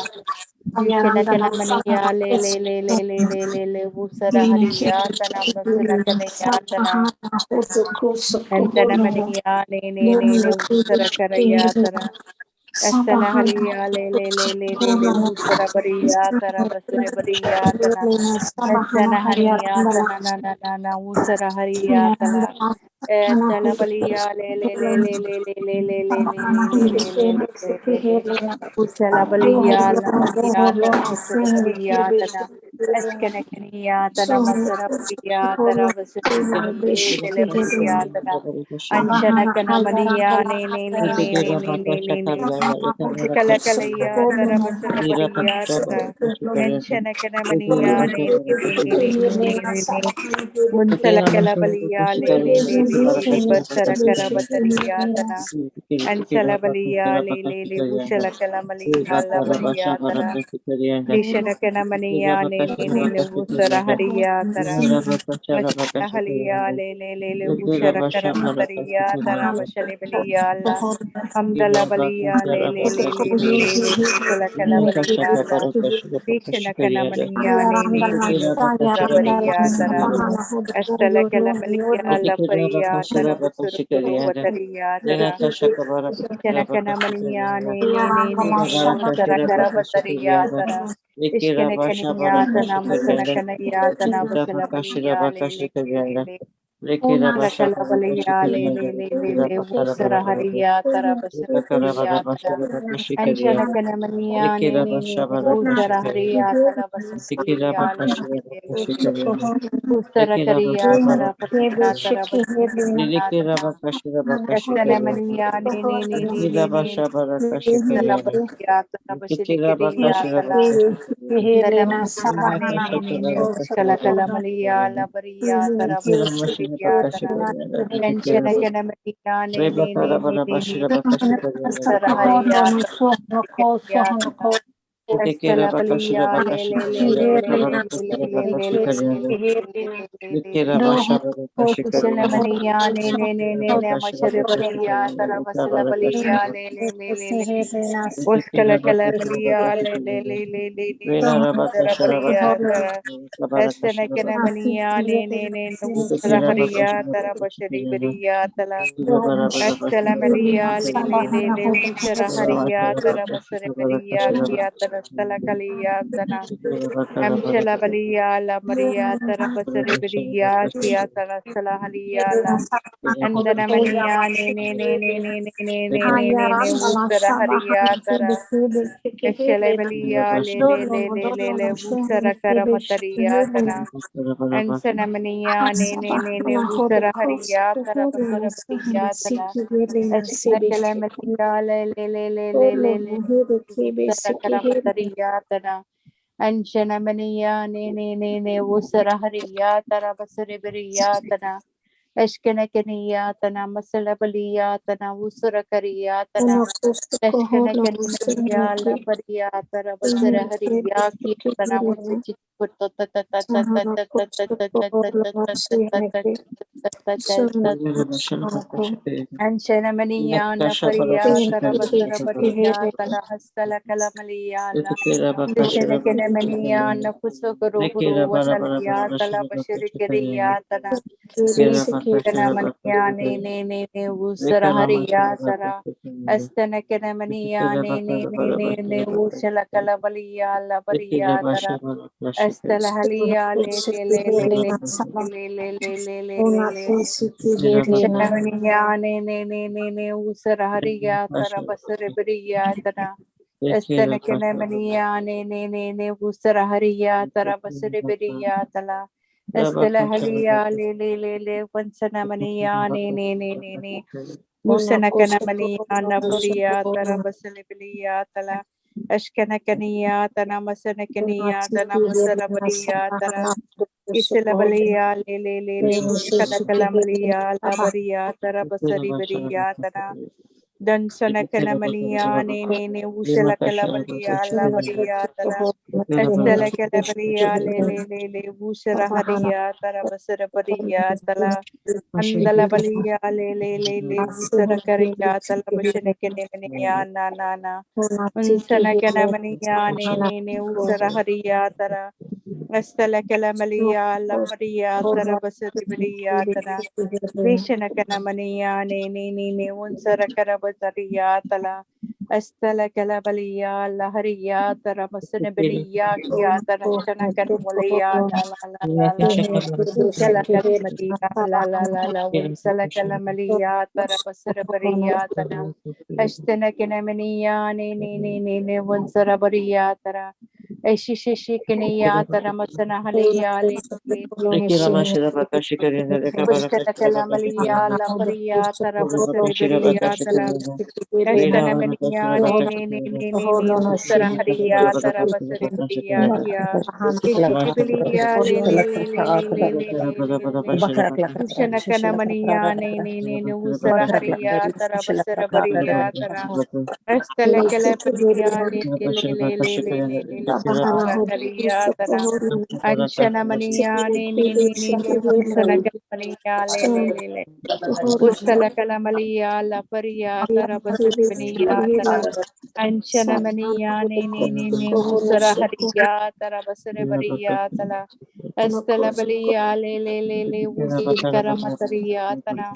Ishana kanamaniya le Usara hariya tana basana kaniya tana Antana maniya ne Usara karaya tara Estana haliya le Usara bariya tara basara bariya tana Estana hariyatana na usara hariyatala estala baliya le usala baliya la hariyatana masara hariyatana eskene keniyatana masara hariyatana basara hariyatana anshana kana maniya ne Ushkala kalaya tara basara bariya tara Enshana kana maniya ne Unsala kalabaliya le basara karabatariya tana Ansala baliya le ushala kalamaliya la bariya tara Dishana kana maniya ne usara hariya tara Mashana haliya le ushara karabatariya tara mashali baliya la Hamdala baliya le ushala kalabaliya la Krishna Kanamaniya ne Rabariya Tara Astala Kalamaliya La Pariya Tara Vasuru Vatariya Tara Krishna Kanamaniya ne Uttara Karavatariya Tara Ishkana Kaniya Tana Masana Kanaya Tana Vasala Baliya le Una la calabalaya le usara hariya tara basara hariya tara anshana kanamaniya ne usara hariya tara basara hariya usara kariya tara hariya tara basara hariya tara astana maniya ne usara hariya tara basara hariya tara Nana ne uskala kalamaliya la bariya tara basara hariya tara Tension again, Estela Balia, Usalamania, Macharabaria, Tarabasila Balia, Uskala Calamalia, Rabaria, Estenakalamania, Usraharia, Tarabashari Baria, Tala. Estela Maria, Usara Haria, Tarabasara Maria, Kiatara Stella Kalia, Dana, Amshala Balia, La Maria, Tarabasari Maria, Kiatara Stella Halia, La, and then Amania, Usara Haria, Tara, Estela Balia, Usara Karamataria, Tana. And Sanamania, Usara Haria, Tarabasara Maria, Tana. Ashna Kalamatia, Sarakaramaria, Tana, and Shanamania, Usara Haria, Tarabasaribiria, Tana, Ashkanakania, Tana, Masalabalia, Tana, Usara Karia, Tana, Ashkanakania, Labaria, Tarabasara Haria, Tana, and Shanamania, Naparia, Tarabasara Baria, Talahastala Kalamaliana, the Shanakanamania, Nakusokuru, Wasalia, Talabashirikiria, Tana, Vishanamania, Usara Haria, Tara, Astanakanamania, Ushala Kalavalia, Labaria, Tara, Astala Halia, Shanamania, Usara Haria, Tarabasaribiria, Tana. Estanakanamania, Usara Haria, Tarabasaribiria, Tala. Estela Halia, Vansanamania, Usanakanamania, Napuria, Tarabasalibiria, Tala. Ashkanakania, Tanamasanakania, Tanamasarabaria, Tara. Isilabalia, Kadakalamania, Labaria, Tarabasaribiria, Tana. Dan Sanakanamania, Ushala Kalavalia, Labaria, Tara. Estela Calavaria, Usara Haria, Tarabasarabaria, Tala. Andalabalia, Usara Karia, Talabashanakania, Nana. Unsanakanamania, Usara Haria, Tara. Astala Kalamalia, Labaria, Tarabasaribiria, Tara. Vishanakanamania, Unsara Karabasaria, Tala. Astala Kalavalia, Laharia, Taramasanabiria, Kia, Tarashanakanamalia, la. Usalakalamalia, la, Usalakalamalia, Tarabasarabaria, Tana. Ashtanakanamania, Unsarabaria, Tara. Eshishikania, Taramasanahalia, Usalakalamalia, Labaria, Tarabasarabaria, Tara. Estanamania, Usara Haria, Tarabasaribiria, Kia, Ishitibilia, Ushanakanamania, Usara Haria, Tarabasarabaria, Tara, Estalakalaparia, Usara Haria, Tara, Anshanamania, Usanakanamania, Ustalakalamania, Laparia, Tarabasaribiria, Tara, Anshanamania, Usara Haria, Tarabasaribiria, Tala, Estela Balia, Usikaramataria, Tana,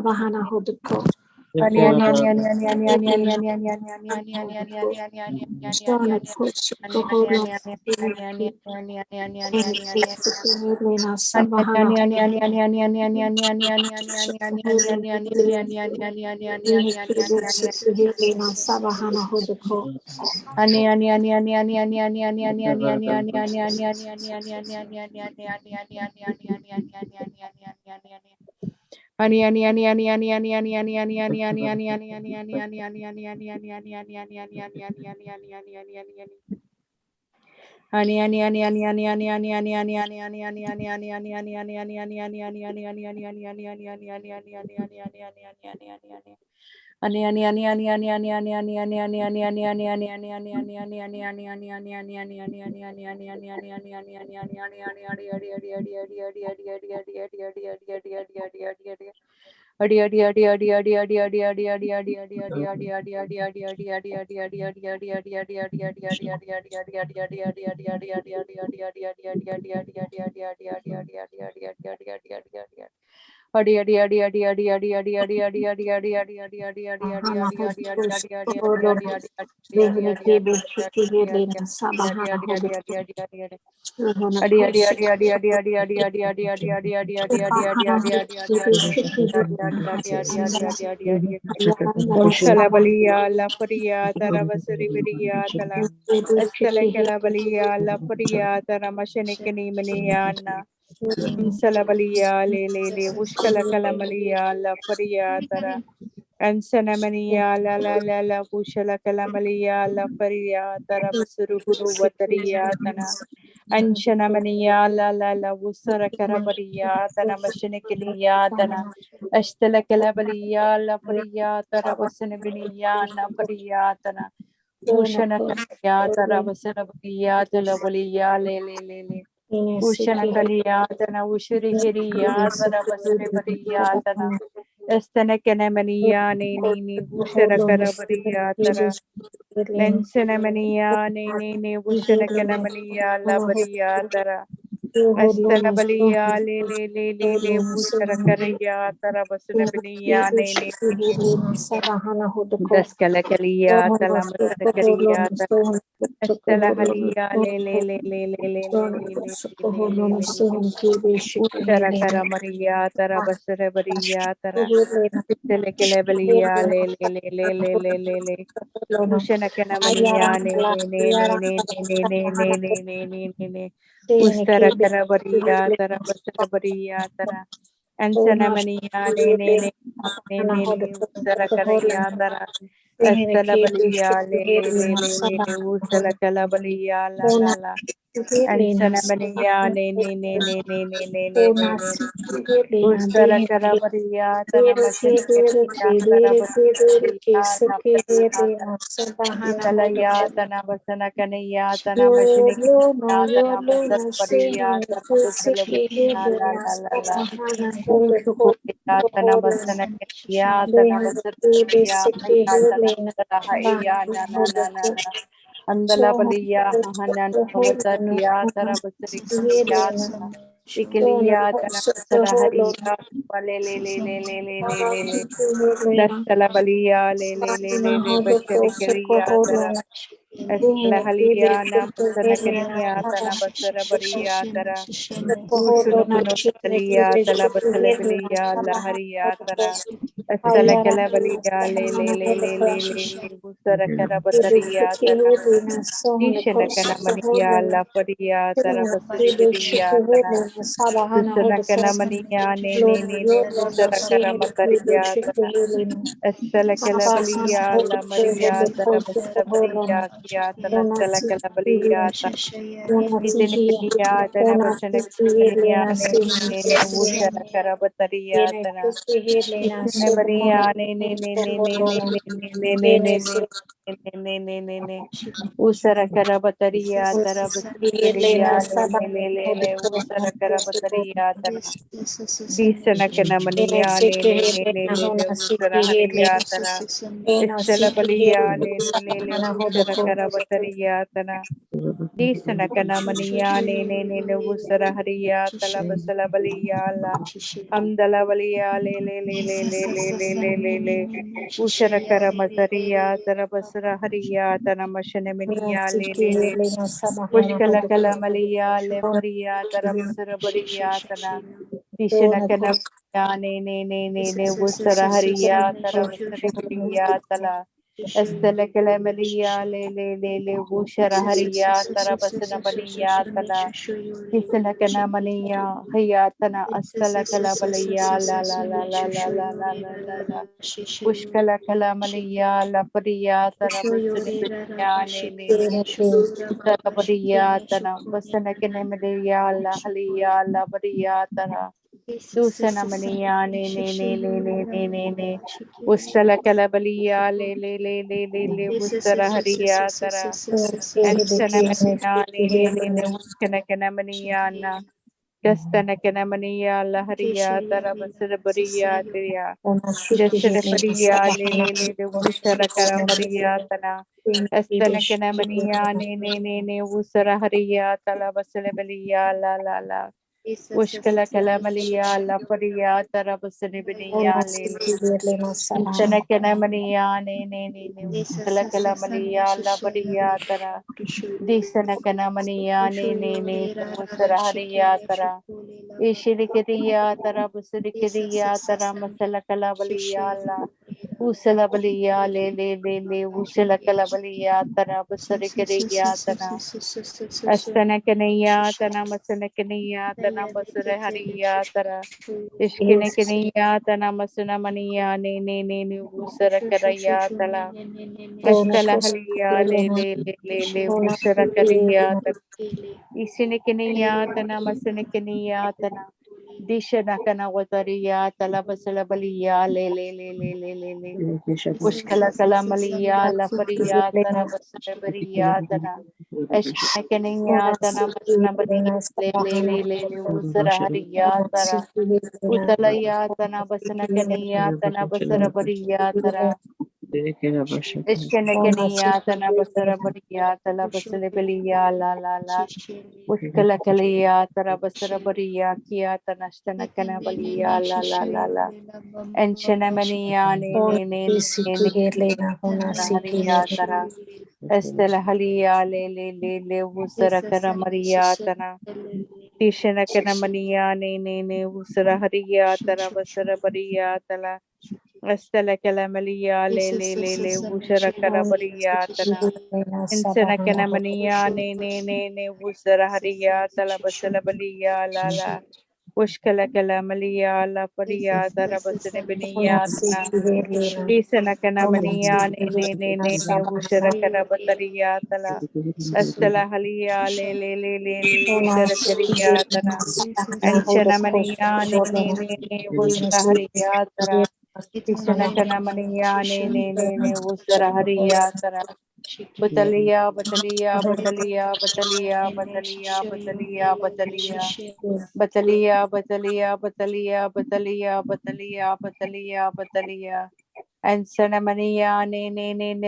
sabahana hodiko. Shalabaliya la Pariya Taravasuriya Tala Estelekalabalia la Pariya Taramashanickani Maniana Salabalia le Ushkala Kalamalia la Pariya Tara Ansanamania la Bushala Kalamalia la Pariya Taravasuru Guru Vatariya Tana Anshanamania la Usara Karabariya Tana Mashanickania Tana Ashtala Kalabaliya la Pariya Taravasanibinia na Pariyatana Ushana Kaliyata Vasarabaliya Talabaliya le Ushana Kaliyatana Ushiri Hiriyata Vasaribariyatana Estana Kanamaniya ni Ushara Karabariyatara Ensanamaniya ni Ushana Kanamaniya la Bariyatara Astalabaliya le Ushara Kariyatara Vasarabaliya ne Daskalakaliyata Lamasanakariata Astalahalia le Uttarakara Mariata Rabasarabariata Astalakalabalia le Ushanakana ne Ustarakara Bariata Rabasarabariata Ansanamania ne Ustarakariata Astalabaliya le Usala Kalabaliya la Ansanamaniya ne Ustara Karabariya Tanamasaniya Tarabariya Napariya Italaya Tanabasana Kanaya Tanamashiniya Tanabasarabariya Tanabasalabariya la Ushukuriya Tanabasana Kanaya Tanabasarabariya Hayatana na Andalabaliya Hanan Vatariya Tarabasariya Ikiliya Tanabasara Hariya le Dastalabaliya le Bashanikariya Tara Astalahaliya Namasanakanaya Tanabasarabariya Tara Ushunukunutaliya Talabasalabiliya Lahariya Tara Astalakalabalia le Busarakarabataria Tara Ishanakana Mania La Faria Tara Basuribiria Tara Susanakana Mania ne Busarakarabataria Tara Astalakalabalia La Maria Tara Basarabaria Kiatana Stalakalabalia Nitinikania Tana Basanakania ne Busarakarabataria Tara Maria ne ne usara kara batariya tara batariya le usara kara batariya tara disana kana maniya le usara hariya tara istala baliya le usara kara batariya tara disana kana maniya le usara hariya tala basala baliya la hamdala baliya le Ushara Karamatariya, Tarabasara Hariya, Taramashana Miniya, Lele, Pushkala Kalamaliya, Leparia, Tarabasara Bariya, Tana, Dishana Kanamaya, Ne, Usara Hariya, Tarabasara Bariya, Tala, Estela Kalamaliya, Lele, Ushara Hariya, Tarabasana Baniya, Tala, Disana Kanamaniya, Hayatana, Astala Kalabaliya, la. Pushkala Kalamaliya, Lapariya, Tarabasaniya, Tarabariya, Tana, Basanakanamaliya, Lahaliya, Labariya, Tara, Dusanamaniya, Ustala Kalabaliya, Ustara Hariya, Tara, and Sanamaniya, Uskanakanamaniya, Dastanakanamaniya, Lahariya, Tarabasarabariya, Tiya. Desere Maria, le, Usara Maria, Tana, Estanakana Maria, ne, Usara Haria, Talabasale Maria, la, Ushkala Kalamalia, La Paria, Tarabasane Benia, Estanakana Maria, ne, Uskala Kalamalia, La Paria, Tara, Disanakana Maria, ne, Usara Haria, Tara. Ishirikiriya tara busirikiriya tara masala kalabaliya la usala baliya le usala kalabaliya tara busirikiriya tara astana kaniya tana masana kaniya tana basure hariya tara ishkine kaniya tana masuna maniya ne usara karaya tala astala haliya le usara kariya tara ishine kaniya tana masana kaniya tana Dishana kana watariya talabasala baliya le Pushkala kalamaliya la pariya tana basala bariya tana Ashkana kaniya tana masana baliya le usara hariya tara Utalaya tana basana kaniya tana basara bariya tara Ishkanakaniya tana basara bariya tala basala baliya la Utkala kaliya tara basara bariya kiya tanashtana kana baliya la and Shanamaniya ne hariya tara Estela haliya le usara kara mariya tana Tishana kana maniya ne usara hariya tara basara bariya tala Estela kalamaliya le usara kara bariya tana Insana kanamaniya ne usara hariya tala basala baliya la Ushkala kalamaliya la pariya tara basana biniya tana Isana kanamaniya ne usara kara batariya tala Astala haliya le usara kariya tana Anchana maniya ne usara hariya tara Isana kanamaniya ne usara hariya tara Batalia, Batalia, Batalia, Batalia, Batalia, Batalia, Batalia, Batalia, Batalia, Batalia, Batalia, Batalia, Batalia, Batalia, and Sanamania, ne,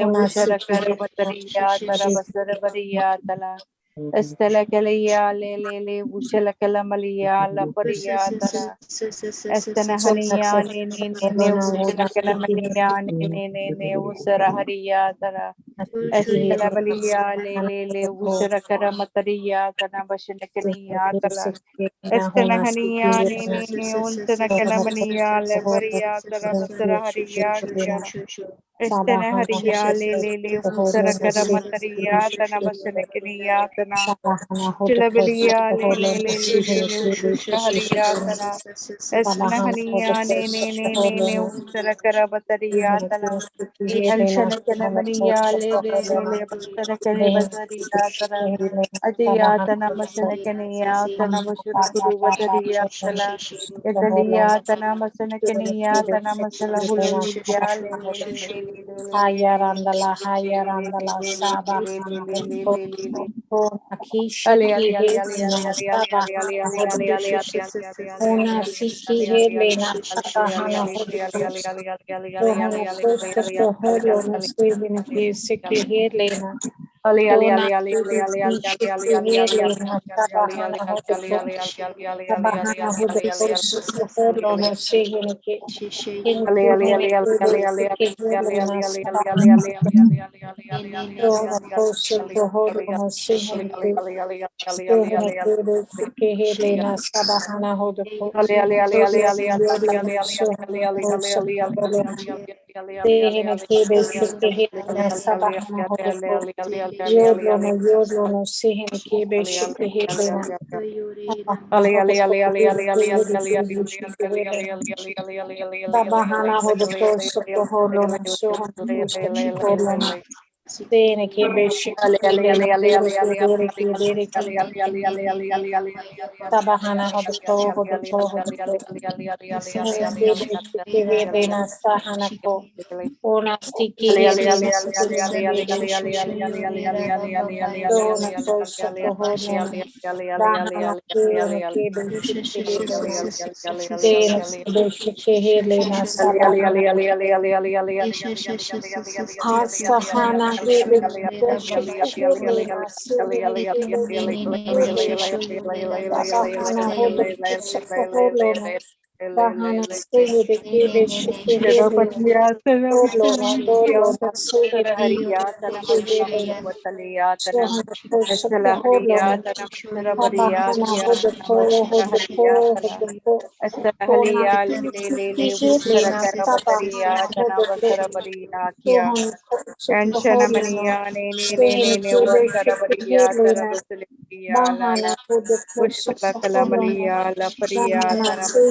Usharakara Batalia, Tarabasara Baria, Tala, Estela Kalia, le, Ushala Kalamalia, La Paria, Tara. Estana haniya ne usara kalamaniya ne usara hariya tara estala baliya le usara karamatariya kana bashana kaniya tala estana haniya ne unsana kalamaniya le bariya tara basara hariya kiya estana hariya le usara karamatariya tana bashana kaniya tana Chilabaliya le usara hariya tara Esnahaniya ne usara karabatariya tala Anshana kanamaniya le le basara kare basariya tara ajiya tana masana kaniya tana bashuru guru badariya tala yadaliya tana masana kaniya tana masala huliliya le Hayarandala, Hayarandala, Sabahana, Akisha, Kihena, Sabahana, Una Siki, Helena, Sabahana, Johanna, Costa, Holo, Muslim, Siki, Helena, Dona, Siki, Helena, Sabahana, Sabahana, Hodopost, Holo, Muslim, King Siki, Helena, Sabahana, Dona Costa, Holo, Muslim, Dona Siki, Helena, Sabahana, Hodopost, Yodlana, Sohana, Costa, Holo, Sehene kebe shikehena sabahana hodoko. Yodlono sehene kebe shikehena sabahana hodoko. Yodlono kebe shikehena sabahana hodoko sokoholono sohana sokoholono. Sehene kebe shikehena kebe sabahana hodoko hodoko. Sehene kebe shikehena sahana ko. Ona stiki helena kebe shikehena. Dona koso koholona dahana kiyona kebe shikehena. Dena kebe shikehena sabahana. Hasahana kebe shikehena sehene kebe shikehena. Sabahana hodo koso koholona dahana sehene kebe shikehena. Dolona sehene kebe shikehena. Sohana koso koholona sabahana hodo ko Ona siki helena sabahana hodoko sohana sokoholona sehene kebe shiki helena bahana hodoko sokoholona bahana